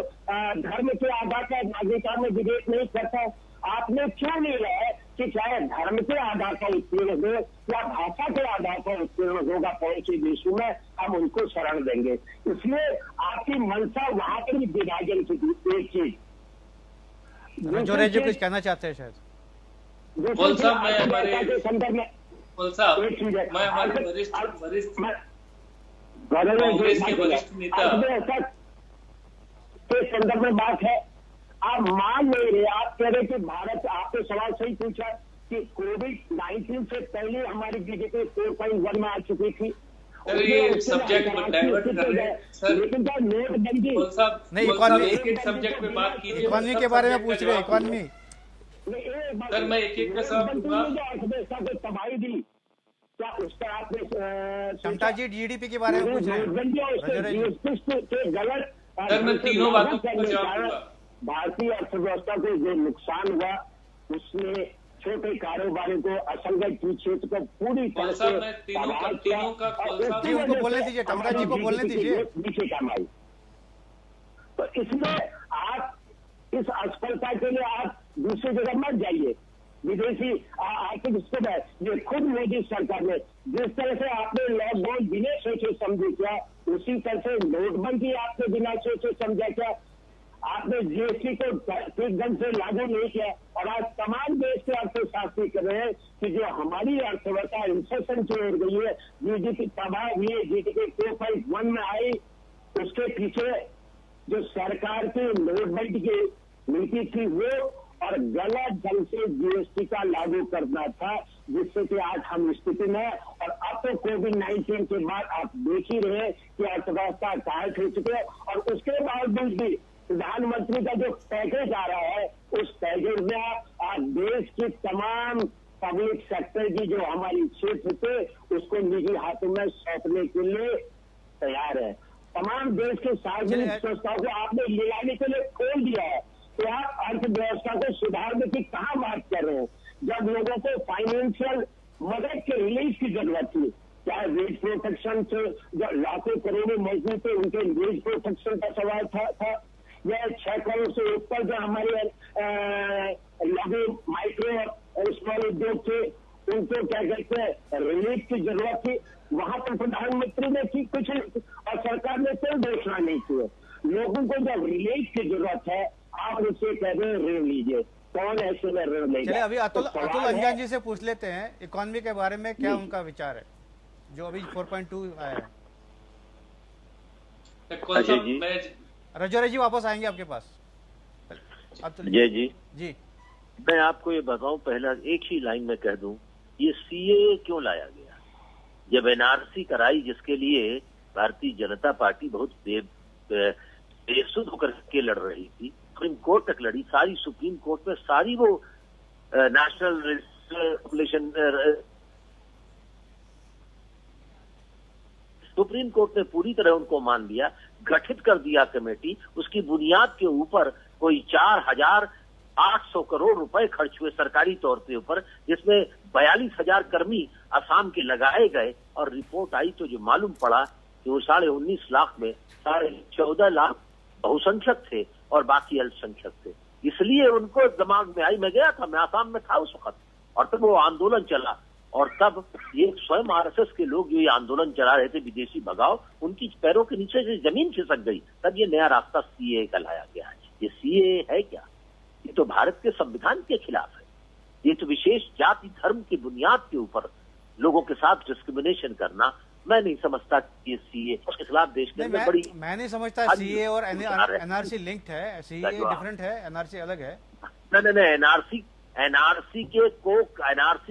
धर्म के आधार पर नागरिकता में विवेक नहीं करता। आपने क्यों नहीं रहा कि चाहे धर्म के आधार पर उत्पीड़न हो या भाषा के आधार पर उत्पीड़न होगा पड़ोसी देशों में, हम उनको शरण देंगे। इसलिए आपकी मंशा वहां पर भी विभाजन की थी। एक चीज जो कुछ कहना चाहते हैं शायद संदर्भ में मैं हमारे वरिष्ठ कांग्रेस के वरिष्ठ नेता के संदर्भ में बात है। आप मान नहीं रहे, आप कह रहे कि भारत, आपने सवाल सही पूछा कि कोविड-19 से पहले हमारी बीजेपी 4.1 में आ चुकी थी। ये सब्जेक्ट डाइवर्ट कर रहे हैं सर, लेकिन क्या नोटबंदी नहीं, एक सब्जेक्ट पे बात कीजिए। इकोनॉमी के बारे में पूछ रहे हैं, इकोनॉमी सर, मैं एक का सवाल दूंगा। तबाही दी क्या उसका आपने टमटा जी जीडीपी के बारे में पूछ रहे हैं? गलत सर, मैं तीनों बातों का जवाब दूंगा। भारतीय अर्थव्यवस्था को जो नुकसान हुआ उसमें छोटे कारोबारी को, असंगठित क्षेत्र को पूरी तरह से उनको बोलने दीजिए, टमरा जी को बोलने दीजिए। नीचे कमाई। तो इसमें आप इस असफलता के लिए आप दूसरी जगह मत जाइए। विदेशी आर्थिक स्थिति है, ये खुद मोदी सरकार ने जिस तरह से आपने लॉकडाउन बिना सोचे समझे किया, उसी तरह से नोटबंदी आपने बिना सोचे समझा क्या, आपने जीएसटी को ठीक ढंग से लागू नहीं किया। और आज तमाम देश के अर्थशास्त्री कर रहे हैं कि जो हमारी अर्थव्यवस्था इंफ्लेशन की ओर गई है, जीडीपी तबाह हुई है, जीडीपी 2.1 में आई, उसके पीछे जो सरकार की नोटबंदी की नीति थी वो, और गलत ढंग से जीएसटी का लागू करना था, जिससे कि आज हम स्थिति में। और अब तो कोविड-19 के बाद आप देख ही रहे कि अर्थव्यवस्था टाइट हो चुकी है। और उसके बावजूद भी प्रधानमंत्री का जो पैकेज आ रहा है, उस पैकेज में आज देश की तमाम पब्लिक सेक्टर की जो हमारी क्षेत्र थे, उसको निजी हाथों में सौंपने के लिए तैयार है। तमाम देश के सार्वजनिक संस्थाओं को आपने नीलामी के लिए खोल दिया है। तो आप अर्थव्यवस्था को सुधारने की कहाँ बात कर रहे हैं, जब लोगों को फाइनेंशियल मदद के रिलीफ की जरूरत थी। चाहे वेज प्रोटेक्शन से जो लाखों करोड़ों मजदूर थे, उनके वेज प्रोटेक्शन का सवाल था या 6 करोड़ से ऊपर जो हमारे लघु माइक्रो स्मॉल उद्योग थे, उनको क्या कहते हैं रिलीफ की जरूरत थी। वहां पर प्रधानमंत्री ने की कुछ, और सरकार ने कोई घोषणा नहीं की है। लोगों को जब रिलीफ की जरूरत है, आप उससे कह रहे हैं ऋण लीजिए, कौन ऐसे में ऋण लेगा? चलिए अभी अतुल अंजान जी से पूछ लेते हैं, इकोनॉमी के बारे में क्या उनका विचार है, जो अभी 4.2 आया है। रजौरी जी वापस आएंगे आपके पास। जय जी जी, मैं आपको ये बताऊं, पहला एक ही लाइन में कह दूं, ये सीए क्यों लाया गया? जब एनआरसी कराई, जिसके लिए भारतीय जनता पार्टी बहुत बेसुध होकर के लड़ रही थी, सुप्रीम कोर्ट तक लड़ी, सारी सुप्रीम कोर्ट में सारी वो नेशनल रेगुलेशन, सुप्रीम कोर्ट ने पूरी तरह उनको मान लिया, गठित कर दिया कमेटी। उसकी बुनियाद के ऊपर कोई 4,800 करोड़ रुपए खर्च हुए सरकारी तौर पे ऊपर, जिसमें 42,000 कर्मी असम के लगाए गए। और रिपोर्ट आई तो जो मालूम पड़ा कि वो 19.5 लाख में 14.5 लाख बहुसंख्यक थे और बाकी अल्पसंख्यक थे। इसलिए उनको दिमाग में आई, मैं गया था, मैं आसाम में था उस वक्त, और तब वो आंदोलन चला। और तब ये स्वयं आरएसएस के लोग जो ये आंदोलन चला रहे थे, विदेशी भगाओ, उनकी पैरों के नीचे से जमीन खिसक गई। तब ये नया रास्ता सीए का लाया गया है। ये सीए है क्या? ये तो भारत के संविधान के खिलाफ है। ये तो विशेष जाति धर्म की बुनियाद के ऊपर लोगों के साथ डिस्क्रिमिनेशन करना, मैं नहीं समझता कि ये सीए उसके खिलाफ देश के अंदर बड़ी, मैं नहीं समझता सीए और एनआरसी लिंक्ड है। सीए डिफरेंट है, एनआरसी अलग है। नहीं, एनआरसी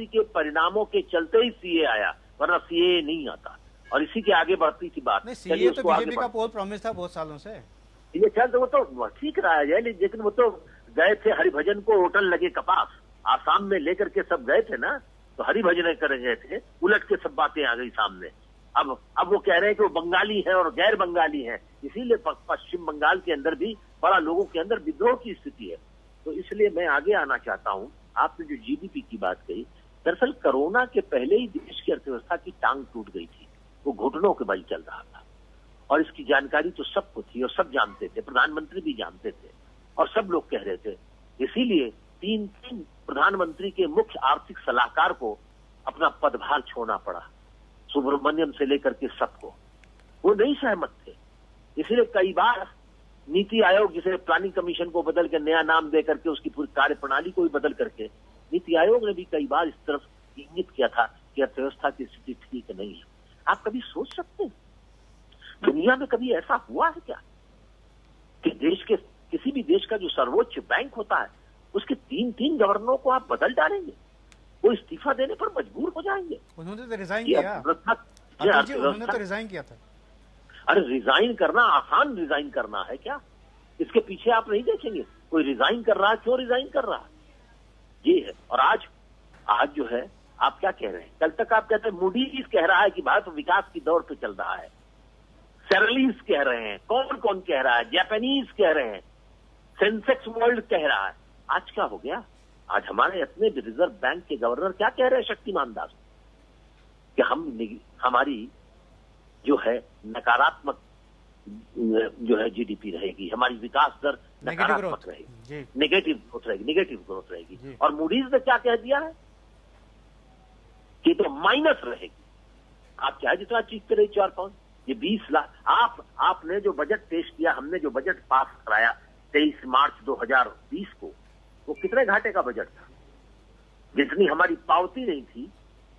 के परिणामों के चलते ही सीए आया, वरना सीए नहीं आता। और इसी के आगे बढ़ती थी बात। नहीं, सीए तो बीजेपी का पोल प्रॉमिस था बहुत सालों से। ये चल तो वो तो ठीक रहा है, लेकिन वो तो गए थे हरिभजन को होटल लगे कपास, आसाम में लेकर के सब गए थे ना, तो हरिभजन कर गए थे, उलट के सब बातें आ गई सामने। अब वो कह रहे हैं कि वो बंगाली है और गैर बंगाली है, इसीलिए पश्चिम बंगाल के अंदर भी बड़ा लोगों के अंदर विद्रोह की स्थिति है। तो इसलिए मैं आगे आना चाहता हूं। आपने जो जीडीपी की बात कही, दरअसल कोरोना के पहले ही देश की अर्थव्यवस्था की टांग टूट गई थी, वो घुटनों के बल चल रहा था। और इसकी जानकारी तो सबको थी और सब जानते थे, प्रधानमंत्री भी जानते थे और सब लोग कह रहे थे। इसीलिए 3 प्रधानमंत्री के मुख्य आर्थिक सलाहकार को अपना पदभार छोड़ना पड़ा, सुब्रमण्यम से लेकर के सबको। वो नहीं सहमत थे। इसलिए कई बार नीति आयोग, जिसे प्लानिंग कमीशन को बदल के नया नाम दे करके उसकी पूरी कार्य प्रणाली को भी बदल करके, नीति आयोग ने भी कई बार इस तरफ इंगित किया था कि अर्थव्यवस्था की स्थिति ठीक नहीं है। आप कभी सोच सकते हैं दुनिया में कभी ऐसा हुआ है क्या कि देश के किसी भी देश का जो सर्वोच्च बैंक होता है उसके 3 गवर्नरों को आप बदल डालेंगे, वो इस्तीफा देने पर मजबूर हो जाएंगे। उन्होंने तो रिजाइन किया। उन्होंने तो रिजाइन किया था। अरे रिजाइन करना आसान, रिजाइन करना है क्या? इसके पीछे आप नहीं देखेंगे कोई रिजाइन कर रहा है, क्यों रिजाइन कर रहा है, ये है। और आज जो है, आप क्या कह रहे हैं? कल तक आप कहते हैं मूडीज कह रहा है कि भारत विकास की दौर पे चल रहा है, सेरलीज कह रहे हैं, कौन कौन कह रहा है, जापानीज कह रहे हैं, सेंसेक्स वर्ल्ड कह रहा है। आज क्या हो गया? आज हमारे अपने रिजर्व बैंक के गवर्नर क्या कह रहे हैं शक्तिमान दास कि हमारी जो है नकारात्मक जो है जीडीपी रहेगी, हमारी विकास दर नकारात्मक रहेगी, नेगेटिव ग्रोथ रहेगी। और मूडीज ने क्या कह दिया है कि तो माइनस रहेगी। आप चाहे जितना चीज करे 4-5, ये 20 लाख आपने जो बजट पेश किया, हमने जो बजट पास कराया 23 मार्च 2020 को, वो कितने घाटे का बजट था? जितनी हमारी पावती नहीं थी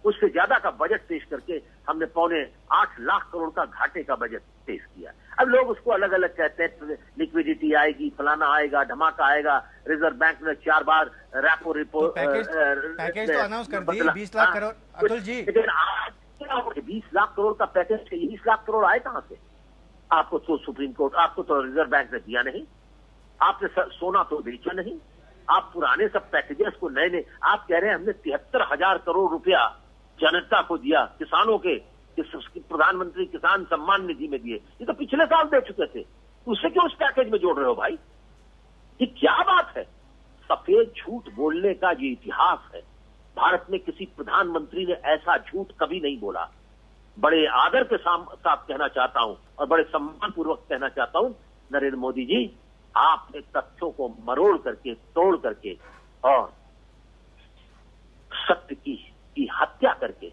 उससे ज्यादा का बजट पेश करके हमने 7.25 लाख करोड़ का घाटे का बजट पेश किया। अब लोग उसको अलग अलग कहते हैं, लिक्विडिटी आएगी, फलाना आएगा, धमाका आएगा, रिजर्व बैंक ने 4 बार रेपो रिपोर्ट पैकेज तो अनाउंस कर दी 20 लाख करोड़। अतुल जी, लेकिन आज क्या हो गया? 20 लाख करोड़ का पैकेज, 20 लाख करोड़ आए कहां से? आपको तो सुप्रीम कोर्ट, आपको तो रिजर्व बैंक ने दिया नहीं, आपने सोना तो बेचा नहीं, आप पुराने सब पैकेजेस को नए आप कह रहे हैं हमने 73,000 करोड़ रुपया जनता को दिया, किसानों के प्रधानमंत्री किसान सम्मान निधि में दिए, ये तो पिछले साल दे चुके थे, उससे क्यों उस पैकेज में जोड़ रहे हो भाई? ये क्या बात है? सफेद झूठ बोलने का ये इतिहास है। भारत में किसी प्रधानमंत्री ने ऐसा झूठ कभी नहीं बोला। बड़े आदर के साथ कहना चाहता हूं और बड़े सम्मान पूर्वक कहना चाहता हूं, नरेंद्र मोदी जी, आपने तथ्यों को मरोड़ करके, तोड़ करके और सत्य की हत्या करके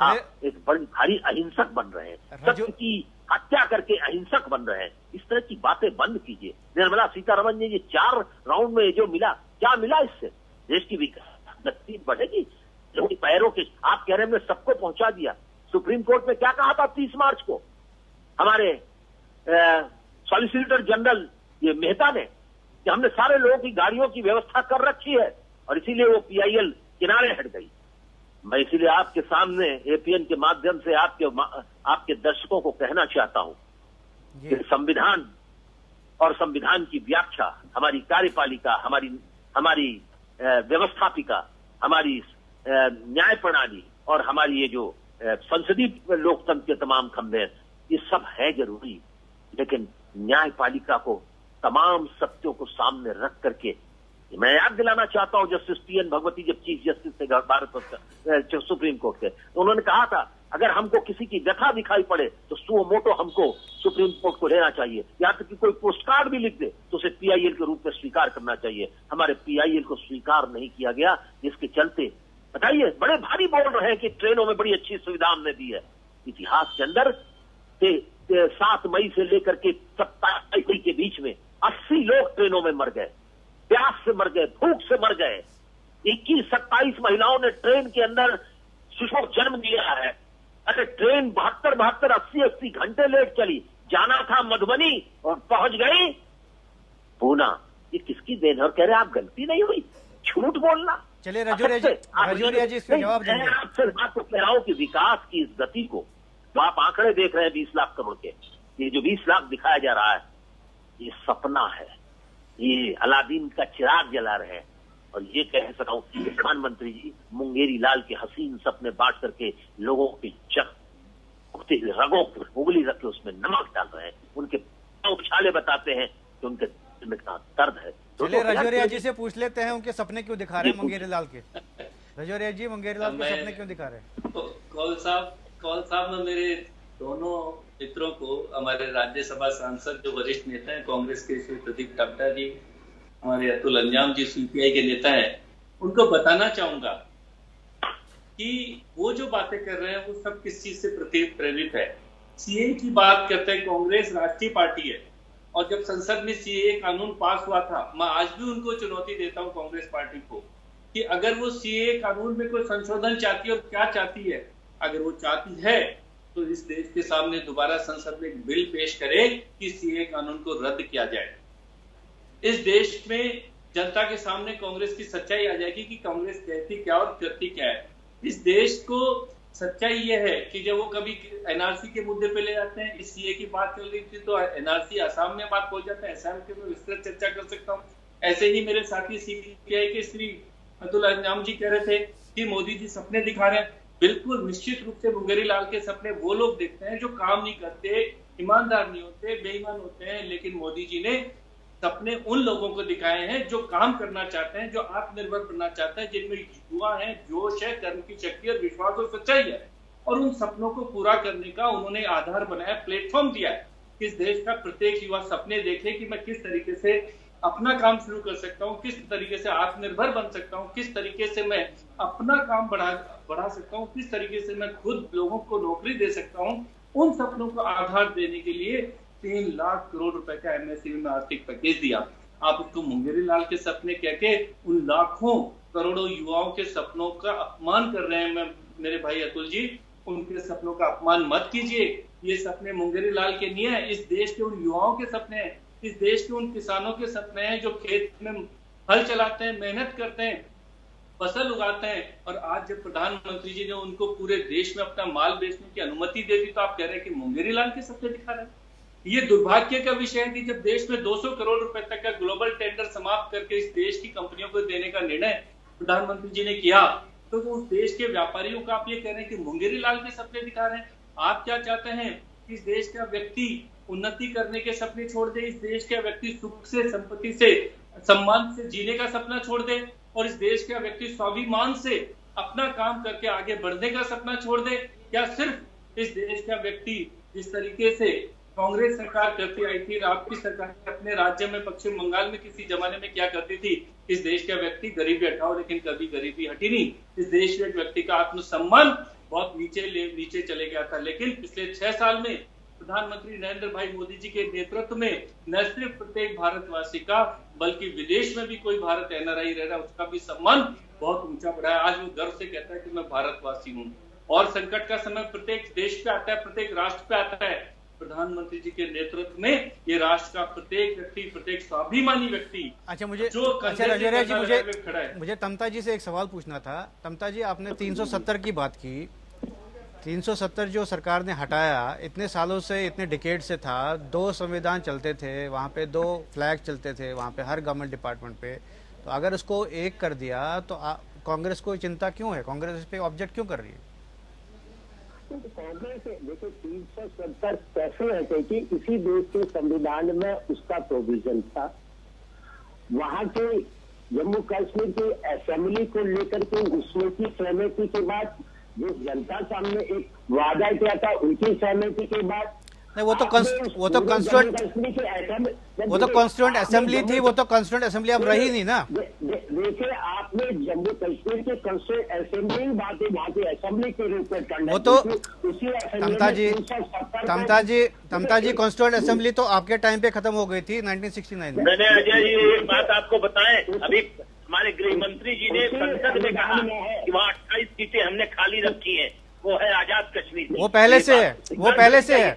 आप एक बड़ी भारी अहिंसक बन रहे हैं। सत्य की हत्या करके अहिंसक बन रहे हैं। इस तरह की बातें बंद कीजिए। निर्मला सीतारमण ने ये 4 राउंड में जो मिला, क्या मिला इससे? देश की विकास गति बढ़ेगी? पैरों के आप कह रहे हैं हमने सबको पहुंचा दिया। सुप्रीम कोर्ट में क्या कहा था 30 मार्च को हमारे सॉलिसिटर जनरल ये मेहता ने कि हमने सारे लोगों की गाड़ियों की व्यवस्था कर रखी है और इसीलिए वो पीआईएल किनारे हट गई। मैं इसीलिए आपके सामने एपीएन के माध्यम से आपके दर्शकों को कहना चाहता हूं कि संविधान और संविधान की व्याख्या, हमारी कार्यपालिका, हमारी व्यवस्थापिका, हमारी न्याय प्रणाली और हमारी ये जो संसदीय लोकतंत्र के तमाम खंभे, ये सब है जरूरी, लेकिन न्यायपालिका को तमाम सत्यों को सामने रख करके मैं याद दिलाना चाहता हूं, जस्टिस टीएन भगवती जब चीफ जस्टिस थे भारत सुप्रीम कोर्ट के, तो उन्होंने कहा था अगर हमको किसी की व्यथा दिखाई पड़े तो सुओ मोटो हमको सुप्रीम कोर्ट को लेना चाहिए, या तो कि कोई पोस्ट कार्ड भी लिख दे तो उसे पीआईएल के रूप में स्वीकार करना चाहिए। हमारे पीआईएल को स्वीकार नहीं किया गया, जिसके चलते बताइए बड़े भारी बोल रहे हैं कि ट्रेनों में बड़ी अच्छी सुविधा हमने दी है। इतिहास के अंदर 7 मई से लेकर के 27 मई के बीच में 80 लोग ट्रेनों में मर गए, प्यास से मर गए, भूख से मर गए। 21-27 महिलाओं ने ट्रेन के अंदर शिशु जन्म दिया है। अरे ट्रेन 72, 80 घंटे लेट चली, जाना था मधुबनी और पहुंच गई पूना। ये किसकी देन है? और कह रहे आप गलती नहीं हुई, झूठ बोलना। चलिए रजौरिया जी इसका जवाब देंगे। मैं आपसे बात को कह रहा हूं कि विकास की इस गति को, तो आप आंकड़े देख रहे हैं 20 लाख करोड़ के, ये जो 20 लाख दिखाया जा रहा है ये सपना है, ये अलादीन का चिराग जला रहे हैं। और ये कह सकता हूं कि प्रधानमंत्री जी मुंगेरी लाल के हसीन सपने बांट करके लोगों के रगों पर उंगली रख के उसमें नमक डाल रहे हैं, उनके उछाले बताते हैं कि उनके दिल में कितना दर्द है। चलिए रजौरिया जी से पूछ लेते हैं उनके सपने क्यों दिखा रहे हैं मुंगेरी लाल के। रजौरिया जी, मुंगेरी लाल के सपने क्यों दिखा रहे हैं? कौल साहब में मेरे दोनों मित्रों को, हमारे राज्यसभा सांसद जो वरिष्ठ नेता हैं कांग्रेस के श्री प्रदीप टापटा जी, हमारे अतुल अंजाम जी सीपीआई के नेता हैं, उनको बताना चाहूंगा कि वो जो बातें कर रहे हैं वो सब किस चीज से प्रेरित है। सीए की बात करते हैं, कांग्रेस राष्ट्रीय पार्टी है और जब संसद में सीए कानून पास हुआ था, मैं आज भी उनको चुनौती देता हूं कांग्रेस पार्टी को कि अगर वो सीए कानून में कोई संशोधन चाहती है और क्या चाहती है, अगर वो चाहती है तो इस देश के सामने दोबारा संसद में एक बिल पेश करे कि सीए कानून को रद्द किया जाए। इस देश में जनता के सामने कांग्रेस की सच्चाई आ जाएगी कि कांग्रेस कहती क्या और करती क्या है। इस देश को सच्चाई ये है कि जब वो कभी एनआरसी के मुद्दे पे ले जाते हैं, इस सीए की बात कर रही थी तो एनआरसी आसाम में बात पहुंच जाता है, असम के मैं विस्तृत चर्चा कर सकता हूँ। ऐसे ही मेरे साथी सीपीआई के श्री अतुल अंजाम जी कह रहे थे कि मोदी जी सपने दिखा रहे हैं। बिल्कुल निश्चित रूप से मुंगेरी लाल के सपने वो लोग देखते हैं जो काम नहीं करते, ईमानदार नहीं होते, बेईमान होते हैं, लेकिन मोदी जी ने सपने उन लोगों को दिखाए हैं जो काम करना चाहते हैं, जो आत्मनिर्भर बनना चाहते हैं, जिनमें युवा है, जोश है, कर्म की शक्ति और विश्वास और सच्चाई है। और उन सपनों को पूरा करने का उन्होंने आधार बनाया, प्लेटफॉर्म दिया है। इस देश का प्रत्येक युवा सपने देखे कि मैं किस तरीके से अपना काम शुरू कर सकता हूँ, किस तरीके से आत्मनिर्भर बन सकता हूँ, किस तरीके से मैं अपना काम बढ़ा सकता हूँ, किस तरीके से मैं खुद लोगों को नौकरी दे सकता हूँ। उन सपनों को आधार देने के लिए 3 लाख करोड़ रुपए का एमएसएमई में आर्थिक पैकेज दिया। आप उसको मुंगेरी लाल के सपने कह के उन लाखों करोड़ों युवाओं के सपनों का अपमान कर रहे हैं। मेरे भाई अतुल जी, उनके सपनों का अपमान मत कीजिए। ये सपने मुंगेरी लाल के नहीं है, इस देश के उन युवाओं के सपने हैं, इस देश के उन किसानों के सपने हैं जो खेत में हल चलाते हैं, मेहनत करते हैं, फसल उगाते हैं। और आज जब प्रधानमंत्री जी ने उनको पूरे देश में अपना माल बेचने की अनुमति दे दी, तो आप कह रहे हैं कि मुंगेरी लाल के सपने दिखा रहे हैं। ये दुर्भाग्य का विषय है कि जब देश में 200 करोड़ रुपए तक का ग्लोबल टेंडर समाप्त करके इस देश की कंपनियों को देने का निर्णय प्रधानमंत्री जी ने किया, तो उस देश के व्यापारियों को आप ये कह रहे हैं कि मुंगेरी लाल के सपने दिखा रहे हैं। आप क्या चाहते हैं कि इस देश का व्यक्ति उन्नति करने के सपने छोड़ दे, इस देश का व्यक्ति सुख से, संपत्ति से, सम्मान से जीने का सपना छोड़ दे, और इस देश का व्यक्ति स्वाभिमान से अपना काम करके आगे बढ़ने का सपना छोड़ दे? या सिर्फ इस देश का व्यक्ति जिस तरीके से कांग्रेस सरकार करती आई थी, आपकी सरकार अपने राज्य में पश्चिम बंगाल में किसी जमाने में क्या करती थी, इस देश का व्यक्ति गरीबी हटाओ, लेकिन कभी गरीबी हटी नहीं। इस देश के व्यक्ति का आत्मसम्मान बहुत नीचे चले गया था। लेकिन पिछले 6 साल में प्रधानमंत्री नरेंद्र भाई मोदी जी के नेतृत्व में न सिर्फ प्रत्येक भारतवासी का, बल्कि विदेश में भी कोई भारत एनआरआई रह रहा है, उसका भी सम्मान बहुत ऊंचा बढ़ा है। आज वो गर्व से कहता है कि मैं भारतवासी हूँ। और संकट का समय प्रत्येक देश पे आता है, प्रत्येक राष्ट्र पे आता है। प्रधानमंत्री जी के नेतृत्व में ये राष्ट्र का प्रत्येक व्यक्ति, प्रत्येक स्वाभिमानी व्यक्ति, अच्छा मुझे तमता जी से एक सवाल पूछना था। तमता जी, आपने 370 की बात की। 370 जो सरकार ने हटाया, इतने सालों से, इतने डिकेड से था, 2 संविधान चलते थे, वहाँ पे 2 फ्लैग चलते थे, वहाँ पे हर गवर्नमेंट डिपार्टमेंट पे। तो अगर उसको एक कर दिया तो कांग्रेस को चिंता क्यों है? कांग्रेस इस पे ऑब्जेक्ट क्यों कर रही है? कांग्रेस देखो 370 कैसे है कि इसी देश के संविधान में उसका प्रोविजन था। वहां के जम्मू कश्मीर की असेंबली को लेकर के उसमें की सहमति के बाद, जो जनता सामने एक वादा किया था, उनकी सहमति के बाद, नहीं वो तो कॉन्स्टिट्यूएंट असेंबली थी, वो तो कॉन्स्टिट्यूएंट असेंबली अब रही नहीं ना। देखिए, आपने जम्मू कश्मीर की कॉन्स्टिट्यूएंट असेंबली बातें वहाँ की असेंबली के रूप में करना, वो तो तमता जी कॉन्स्टिट्यूएंट असेंबली तो आपके टाइम पे खत्म हो गई थी 1969 में। मैंने अजय जी एक बात आपको बताएं, अभी हमारे गृह मंत्री जी ने संसद में कहा कि वहाँ 28 सीटें हमने खाली रखी हैं, वो है आजाद कश्मीर। वो पहले से है, वो पहले से है।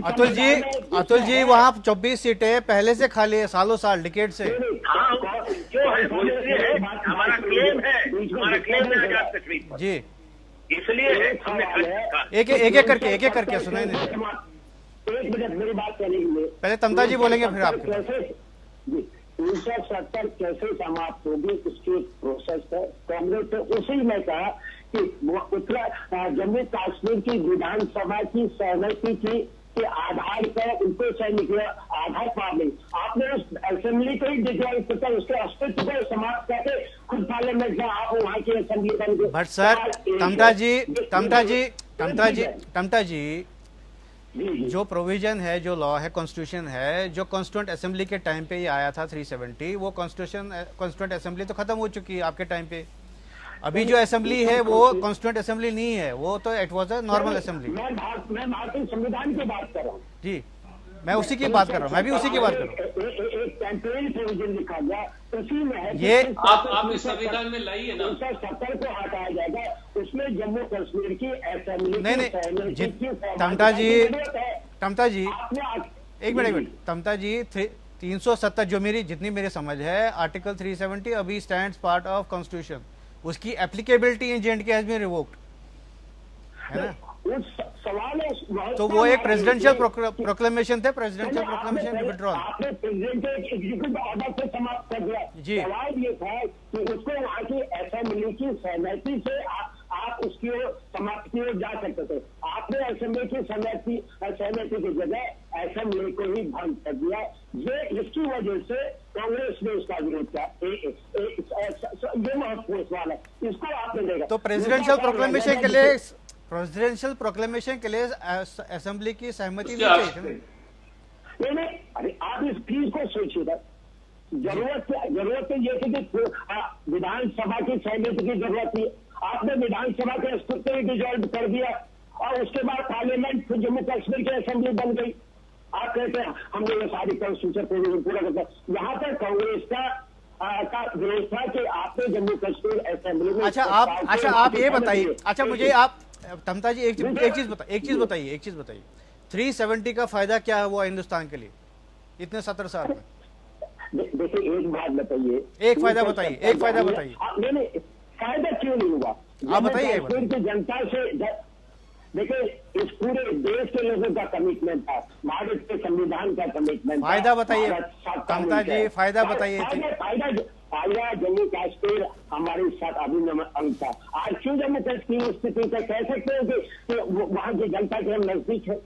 अतुल जी वहाँ 24 सीटें पहले से खाली है, सालों साल, डिकेड से। हाँ, जो है वो इसलिए है, हमारा क्लेम है आजाद कश्मीर जी, इसलिए हमने एक करके सुनाई नहीं। 1 मिनट मेरी बात करेंगे, पहले तमता जी बोलेंगे, फिर आप। 370 कैसे समाप्त होगी, उसकी प्रोसेस है। कांग्रेस ने उसी में कहा कि जम्मू कश्मीर की विधानसभा की सहमति की के आधार पर उनको आधार पा नहीं। आपने उस असेंबली को ही डिक्लेयर किया, उसके अस्तित्व को समाप्त करके खुद पार्लियामेंट में आप वहाँ की असेंबली बन। बट सर, तमता जी जो प्रोविजन है, जो लॉ है, कॉन्स्टिट्यूशन है, जो कॉन्स्टिट्यूएंट असेंबली के टाइम पे ये आया था 370, वो कॉन्स्टिट्यूएंट असेंबली तो खत्म हो चुकी है आपके टाइम पे। अभी जो असेंबली है वो कॉन्स्टिट्यूएंट असेंबली नहीं है, वो तो it was a normal assembly. मैं भारतीय संविधान की बात कर रहा हूँ जी, मैं उसी की बात कर रहा हूँ, मैं भी उसी की बात कर रहा हूँ। एक कैंपेन प्रोविजन लिखा गया, उसी में है ये आप इस संविधान में लाइए ना, 370 को हटाया जाएगा, उसमें जम्मू कश्मीर की असेंबली नहीं, तमता जी एक मिनट तमता जी 370 जो जितनी मेरी समझ है, आर्टिकल 370 अभी स्टैंड्स पार्ट ऑफ कॉन्स्टिट्यूशन, उसकी applicability in J&K has been revoked, है ना? सवाल है, तो वो एक प्रेसिडेंशियल प्रोक्लेमेशन थे, प्रेसिडेंशियल प्रोक्लेमेशन विड्रॉल। आपने प्रेसिडेंट एग्जीक्यूटिव ऑर्डर से समाप्त कर दिया जी। सवाल ये था कि उसको वहाँ की असेंबली की सहमति से आप उसकी समाप्त की ओर जा सकते थे। आपने असेंबली की सहमति की जगह असेंबली को ही भंग कर दिया, प्रेसिडेंशियल प्रोक्लेमेशन के लिए असेंबली की सहमति नहीं चाहिए थी। नहीं, अरे आप इस चीज को सोचिएगा, जरूरत तो ये थी कि विधानसभा की सहमति की जरूरत थी। आपने विधानसभा के अस्तित्व डिजॉल्व कर दिया और उसके बाद पार्लियामेंट फिर जम्मू कश्मीर की असेंबली बन गई। आप कहते हैं हमने ये सारी कॉन्स्टिट्यूशन पूरा करता। यहाँ पर कांग्रेस का विरोध था कि आपने जम्मू कश्मीर असेंबली में। अच्छा आप ये बताइए, अच्छा मुझे आप तमता जी एक चीज बताइए 370 का फायदा क्या हुआ हिंदुस्तान के लिए इतने 17 साल में? देखिए एक बात बताइए, एक फायदा बताइए। नहीं, फायदा क्यों नहीं हुआ आप बताइए। की जनता से देखिए, इस पूरे देश के लोगों का कमिटमेंट था, भारत के संविधान का कमिटमेंट। फायदा बताइए तमता जी, फायदा बताइए। फायदा जम्मू कश्मीर हमारे साथ अभिन्न अंग था। आज क्यों जम्मू कश्मीर स्थिति का कह सकते हैं कि वहाँ की जनता के हम नजदीक है?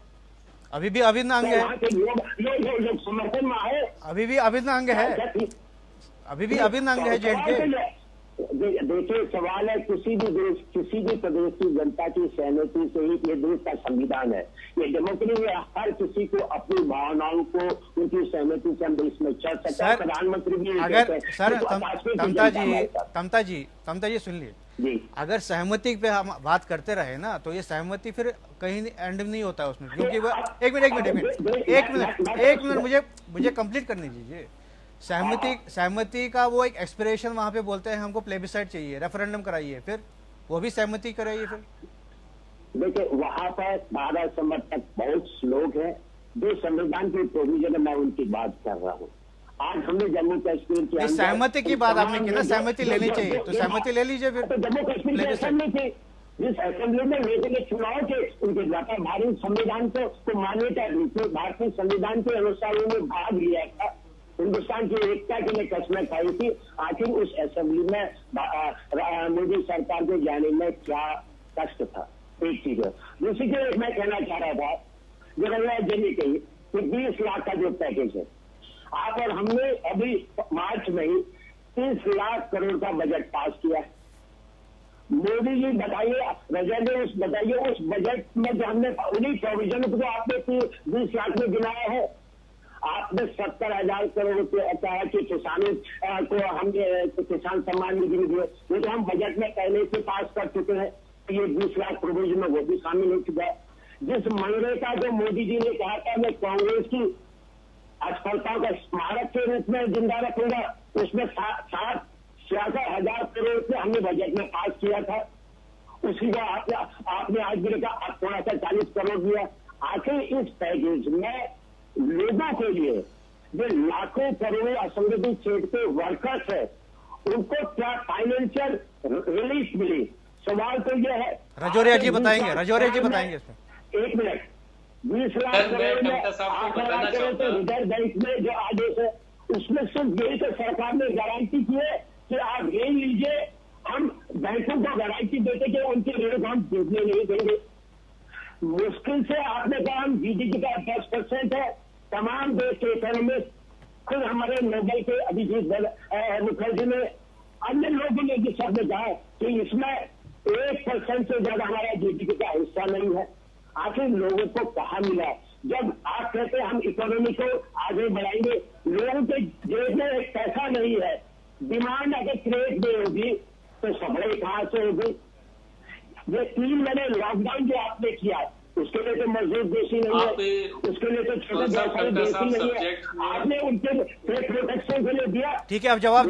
अभी भी अभिन्न अंग है, वहाँ के लोग समर्थन में आए, अभी भी अभिन्न अंग है, जेएंडके। देखिए सवाल है, किसी भी प्रदेश की जनता की सहमति से ही ये देश का संविधान है। ये डेमोक्रेसी में हर किसी को अपनी भावनाओं को उनकी सहमति से हम देश में चल सकते हैं। प्रधानमंत्री भी अगर सर तमता जी सुन लीजिए, अगर सहमति पे हम बात करते रहे ना तो ये सहमति फिर कहीं एंड नहीं होता है उसमें, क्योंकि वो एक मिनट मुझे कंप्लीट करने दीजिए। सहमति का वो एक एक्सप्रेशन वहां पे बोलते हैं हमको प्लेबिसाइट चाहिए, रेफरेंडम कराइए, फिर वो भी सहमति कराइए। फिर देखिए वहां पर 12 समर्थक बहुत लोग हैं जो संविधान की प्रोविजन है, मैं उनकी बात कर रहा हूँ। आज हमने जम्मू कश्मीर की सहमति की बात आपने की ना, सहमति लेनी चाहिए तो सहमति ले लीजिए। फिर तो जम्मू कश्मीर की असेंबली थी, जिस असेंबली में लोगों ने चुनाव के उनके द्वारा भारतीय संविधान को मान्यता दी थी, भारतीय संविधान के अनुसार उन्होंने भाग लिया था, हिंदुस्तान की एकता के लिए कसमें खाई थी। आखिर उस असेंबली में मोदी सरकार को जाने में क्या कष्ट था? एक चीज है। दूसरी चीज मैं कहना चाह रहा था, जो रविवार जी कही कि 20 लाख का जो पैकेज है, आप और हमने अभी मार्च में ही 30 लाख करोड़ का बजट पास किया है। मोदी जी बताइए, बताइए उस बजट में जो हमने उन्हीं प्रोविजन को आपने 20 लाख में गिनाया है। आपने 70,000 करोड़ रुपये कहा कि किसानों को हमने किसान सम्मान निधि दिए, वो तो हम बजट में पहले से पास कर चुके हैं। ये 20 लाख प्रोविजन में वो भी शामिल हो चुका है। जिस मनरेगा जो मोदी जी ने कहा था मैं कांग्रेस की असफलताओं का स्मारक के रूप में जिंदा रखूंगा, उसमें 66,000 करोड़ रुपये हमने बजट में पास किया था। उसी को आपने आज भी देखा थोड़ा सा 40 करोड़ दिया। आखिर इस पैकेज में लोगों के लिए जो लाखों करोड़ असंगठित क्षेत्र के वर्कर्स है उनको क्या फाइनेंशियल रिलीफ मिली? सवाल तो यह है। राजौरिया जी बताएंगे इसमें। एक मिनट, 20 लाख करोड़ में 8 लाख करोड़ तो रिजर्व बैंक में जो आदेश है उसमें सिर्फ यही तो सरकार ने गारंटी की है कि आप ऋण लीजिए, हम बैंकों को गारंटी देते कि उनके ऋण को हम डूबने नहीं देंगे। मुश्किल से आपने कहा हम जीडीपी का 10% है। तमाम देश के इकोनॉमिस्ट, खुद हमारे नोबेल के अभिजीत मुखर्जी ने, अन्य लोगों ने भी शब्द कहा कि इसमें 1% से ज्यादा हमारा जीडीपी का हिस्सा नहीं है। आखिर लोगों को कहाँ मिला? जब आप कहते हैं हम इकोनॉमी को आगे बढ़ाएंगे, लोगों के जेब में एक पैसा नहीं है। डिमांड अगर क्रिएट नहीं होगी तो सप्लाई कहाँ से होगी? ये 3 महीने लॉकडाउन जो आपने किया उसके लिए तो मजदूर दोषी नहीं है, उसके लिए तो छोटे व्यवसायी दोषी नहीं है। आपने उनके प्रोटेक्शन के लिए दिया। ठीक है, आप जवाब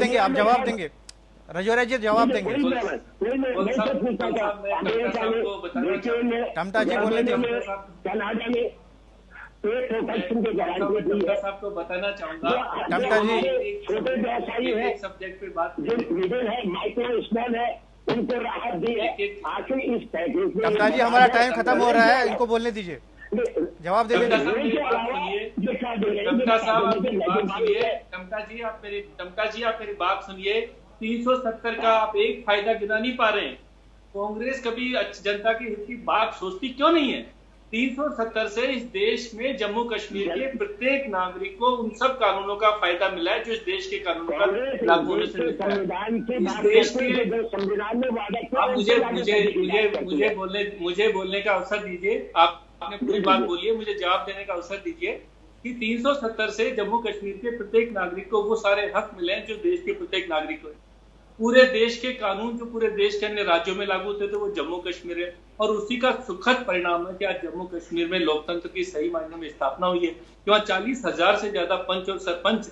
देंगे राजौरिया जी जवाब देंगे। टमटा जी बोले कनाडा में प्रोटेक्शन की गारंटी दी है। आपको बताना चाहूंगा, टमटा जी छोटे व्यवसायी है, सब्जेक्ट पे बात जो मिडिल है, माइक्रो स्मॉल है, उनको राहत दी है। आखिर इस पैकेज में टमटा जी हमारा टाइम खत्म हो रहा है, इनको बोलने दीजिए, जवाब दे दीजिए। टमका जी आप मेरी बात सुनिए। 370 का आप एक फायदा गिना नहीं पा रहे हैं। कांग्रेस कभी जनता के हित की बात सोचती क्यों नहीं है? 370 से इस देश में जम्मू कश्मीर के प्रत्येक नागरिक को उन सब कानूनों का फायदा मिला है जो इस देश के कानूनों का लागू होने से मिलता है। इस देश के संविधान में वादा, आप मुझे बोलने का अवसर दीजिए। आपने पूरी बात बोली है, मुझे जवाब देने का अवसर दीजिए कि 370 से जम्मू कश्मीर के प्रत्येक नागरिक को वो सारे हक मिले हैं जो देश के प्रत्येक नागरिक को। पूरे देश के कानून जो पूरे देश के अन्य राज्यों में लागू होते थे वो जम्मू कश्मीर है, और उसी का सुखद परिणाम है कि आज जम्मू कश्मीर में लोकतंत्र की सही मायने में स्थापना हुई है। वहाँ 40,000 से ज्यादा पंच और सरपंच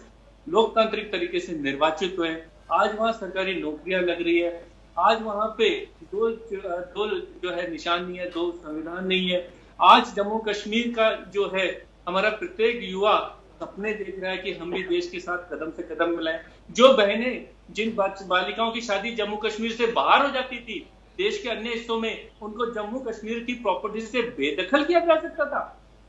लोकतांत्रिक तरीके से निर्वाचित हुए हैं। आज वहाँ सरकारी नौकरियां लग रही है। आज वहाँ पे दो जो है निशान नहीं है, दो संविधान नहीं है। आज जम्मू कश्मीर का जो है हमारा प्रत्येक युवा सपने देख रहा है कि हम भी देश के साथ कदम से कदम मिलाएं। जो बहनें, जिन बालिकाओं की शादी जम्मू कश्मीर से बाहर हो जाती थी देश के अन्य हिस्सों में, उनको जम्मू कश्मीर की प्रॉपर्टी से बेदखल किया जा सकता था,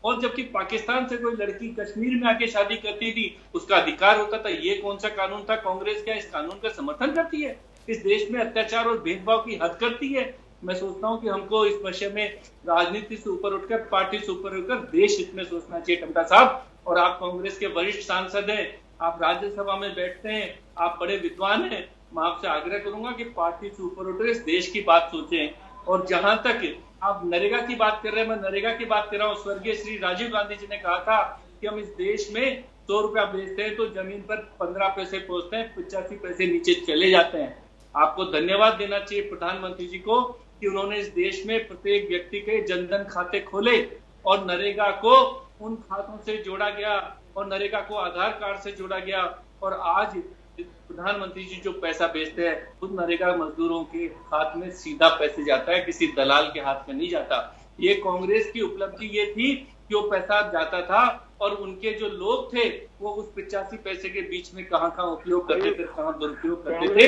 और जबकि पाकिस्तान से कोई लड़की कश्मीर में आके शादी करती थी उसका अधिकार होता था। ये कौन सा कानून था? कांग्रेस क्या इस कानून का समर्थन करती है? इस देश में अत्याचार और भेदभाव की हद करती है। मैं सोचता हूँ कि हमको इस विषय में राजनीति से ऊपर उठकर, पार्टी से ऊपर उठकर देश हित में सोचना चाहिए। टमटा साहब, और आप कांग्रेस के वरिष्ठ सांसद हैं, आप राज्यसभा में बैठते हैं, आप बड़े विद्वान हैं, मैं आपसे आग्रह करूंगा कि पार्टी से ऊपर उठकर इस देश की बात सोचें। और जहां तक आप नरेगा की बात कर रहे हैं, मैं नरेगा की बात कर रहा हूँ। स्वर्गीय श्री राजीव गांधी जी ने कहा था कि हम इस देश में 100 रुपया बेचते हैं तो जमीन पर 15 पैसे पहुंचते हैं, 85 पैसे नीचे चले जाते हैं। आपको धन्यवाद देना चाहिए प्रधानमंत्री जी को कि उन्होंने इस देश में प्रत्येक व्यक्ति के जनधन खाते खोले और नरेगा को उन खातों से जोड़ा गया और नरेगा को आधार कार्ड से जोड़ा गया, और आज प्रधानमंत्री जी जो पैसा भेजते हैं उन नरेगा मजदूरों के हाथ में सीधा पैसे जाता है, किसी दलाल के हाथ में नहीं जाता। ये कांग्रेस की उपलब्धि ये थी कि वो पैसा जाता था और उनके जो लोग थे वो उस 85 पैसे के बीच में कहाँ उपयोग करते थे, कहाँ दुरुपयोग करते थे।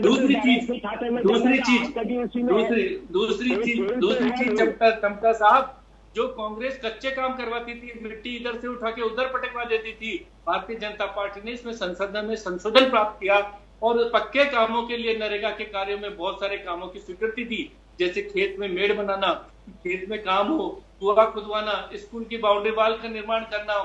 दूसरी चीज टमटा साहब, जो कांग्रेस कच्चे काम करवाती थी, मिट्टी इधर से उठा के उधर पटकवा देती थी, भारतीय जनता पार्टी ने इसमें संसद में संशोधन प्राप्त किया और पक्के कामों के लिए नरेगा के कार्यों में बहुत सारे कामों की स्वीकृति थी, जैसे खेत में मेड़ बनाना, खेत में काम हो, कुआं खुदवाना, स्कूल की बाउंड्री वाल का निर्माण करना,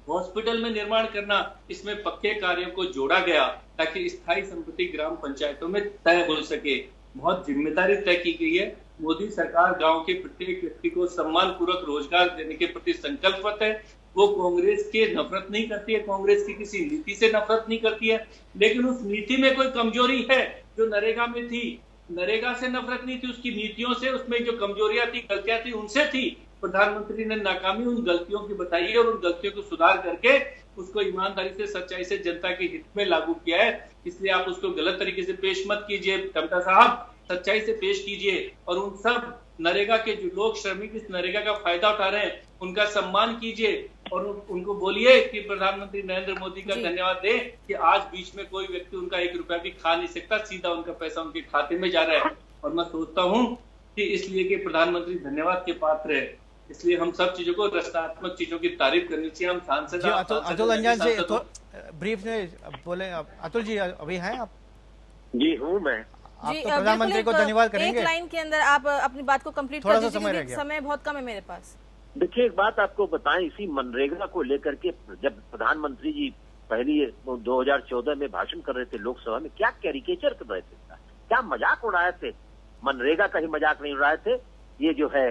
हॉस्पिटल में निर्माण करना। इसमें पक्के कार्यों को जोड़ा गया ताकि स्थायी संपत्ति ग्राम पंचायतों में तय हो सके। बहुत जिम्मेदारी तय की गई है। मोदी सरकार गांव के प्रत्येक व्यक्ति को सम्मान पूर्वक रोजगार देने के प्रति संकल्पित है। वो कांग्रेस के नफरत नहीं करती है, कांग्रेस की किसी नीति से नफरत नहीं करती है, लेकिन उस नीति में कोई कमजोरी है जो नरेगा में थी। नरेगा से नफरत नहीं थी, उसकी नीतियों से, उसमें जो कमजोरियां थी, गलतियां थी, उनसे थी। प्रधानमंत्री ने नाकामी उन गलतियों की बताई है और उन गलतियों को सुधार करके उसको ईमानदारी से, सच्चाई से जनता के हित में लागू किया है। इसलिए आप उसको गलत तरीके से पेश मत कीजिए टमटा साहब, सच्चाई से पेश कीजिए और उन सब नरेगा के जो लोग श्रमिक इस नरेगा का फायदा उठा रहे हैं उनका सम्मान कीजिए और उनको बोलिए कि प्रधानमंत्री नरेंद्र मोदी का धन्यवाद दे कि आज बीच में कोई व्यक्ति उनका 1 रुपया भी खा नहीं सकता, सीधा उनका पैसा उनके खाते में जा रहा है। और मैं सोचता हूँ कि इसलिए कि प्रधानमंत्री धन्यवाद के पात्र है, इसलिए हम सब चीजों को, रचनात्मक चीजों की तारीफ करनी चाहिए। हम सांसद अतुल अंजान जी तो ब्रीफ ने बोले, अतुल जी अभी हैं आप? जी हूँ मैं। आप तो प्रधानमंत्री को धन्यवाद करेंगे। एक लाइन के अंदर आप अपनी बात को कंप्लीट कर दीजिए, समय बहुत कम है मेरे पास। देखिए एक बात आपको बताएं, इसी मनरेगा को लेकर के जब प्रधानमंत्री जी पहली 2014 में भाषण कर रहे थे लोकसभा में, क्या कैरिकेचर कर रहे थे, क्या मजाक उड़ाए थे। मनरेगा का ही मजाक नहीं उड़ाए थे, ये जो है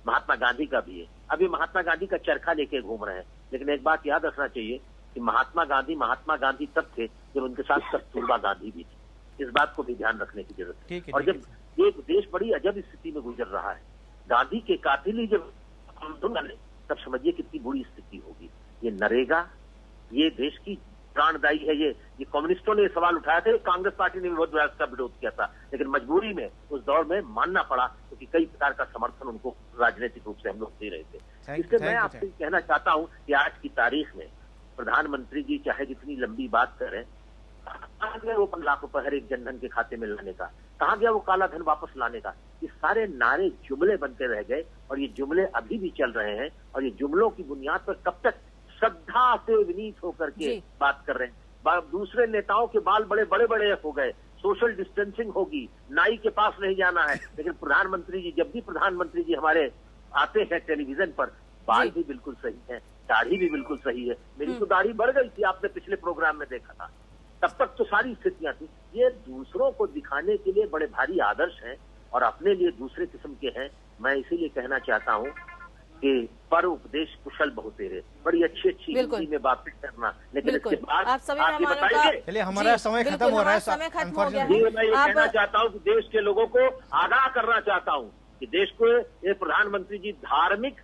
महात्मा गांधी का भी है। अभी महात्मा गांधी का चरखा लेके घूम रहे हैं, लेकिन एक बात याद रखना चाहिए कि महात्मा गांधी तब थे जब उनके साथ कस्तूरबा गांधी भी थी। इस बात को भी ध्यान रखने की जरूरत है। और जब एक देश बड़ी अजब स्थिति में गुजर रहा है, गांधी के कातिल ही जब तब समझिए कितनी बुरी स्थिति होगी। ये नरेगा, ये देश की प्राणदायी है। ये कम्युनिस्टों ने सवाल उठाया था, कांग्रेस पार्टी ने भी बहुत बड़ा इसका विरोध किया था, लेकिन मजबूरी में उस दौर में मानना पड़ा क्योंकि कई प्रकार का समर्थन उनको राजनीतिक रूप से हम लोग दे रहे थे। इसलिए मैं आपसे कहना चाहता हूं कि आज की तारीख में प्रधानमंत्री जी चाहे जितनी लंबी बात करें, कहाँ गया वो 15 लाख रुपए हर एक जनधन के खाते में लाने का, कहाँ गया वो काला धन वापस लाने का। ये सारे नारे जुमले बनते रह गए और ये जुमले अभी भी चल रहे हैं और ये जुमलों की बुनियाद पर कब तक श्रद्धा से विनीत होकर के बात कर रहे हैं। दूसरे नेताओं के बाल बड़े हो गए, सोशल डिस्टेंसिंग होगी, नाई के पास नहीं जाना है, लेकिन प्रधानमंत्री जी, जब भी प्रधानमंत्री जी हमारे आते हैं टेलीविजन पर, बाल भी बिल्कुल सही है, दाढ़ी भी बिल्कुल सही है। मेरी तो दाढ़ी बढ़ गई थी, आपने पिछले प्रोग्राम में देखा था। तब तक तो सारी स्थितियां थी। ये दूसरों को दिखाने के लिए बड़े भारी आदर्श हैं और अपने लिए दूसरे किस्म के हैं। मैं इसीलिए कहना चाहता हूं कि पर उपदेश कुशल बहुतेरे, बड़ी अच्छी अच्छी हिंदी में बातें करना, लेकिन इसके बाद आप सभी आगे मेहमानों बताइए। चलिए हमारा समय खत्म हो रहा है, समय खत्म हो गया ये है। मैं ये कहना चाहता हूं कि देश के लोगों को आगाह करना चाहता हूं कि देश को ये प्रधानमंत्री जी धार्मिक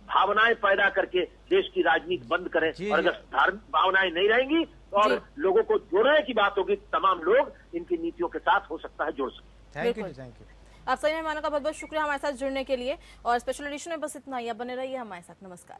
भावनाएं पैदा करके देश की राजनीति बंद करें, और अगर धार्मिक भावनाएं नहीं रहेंगी और लोगों को जोड़ने की बात होगी, तमाम लोग इनकी नीतियों के साथ हो सकता है जुड़ सकते। Thank you, thank you. आप सभी मेहमानों का बहुत बहुत शुक्रिया हमारे साथ जुड़ने के लिए, और स्पेशल एडिशन में बस इतना ही। आप बने रहिए हमारे साथ। नमस्कार।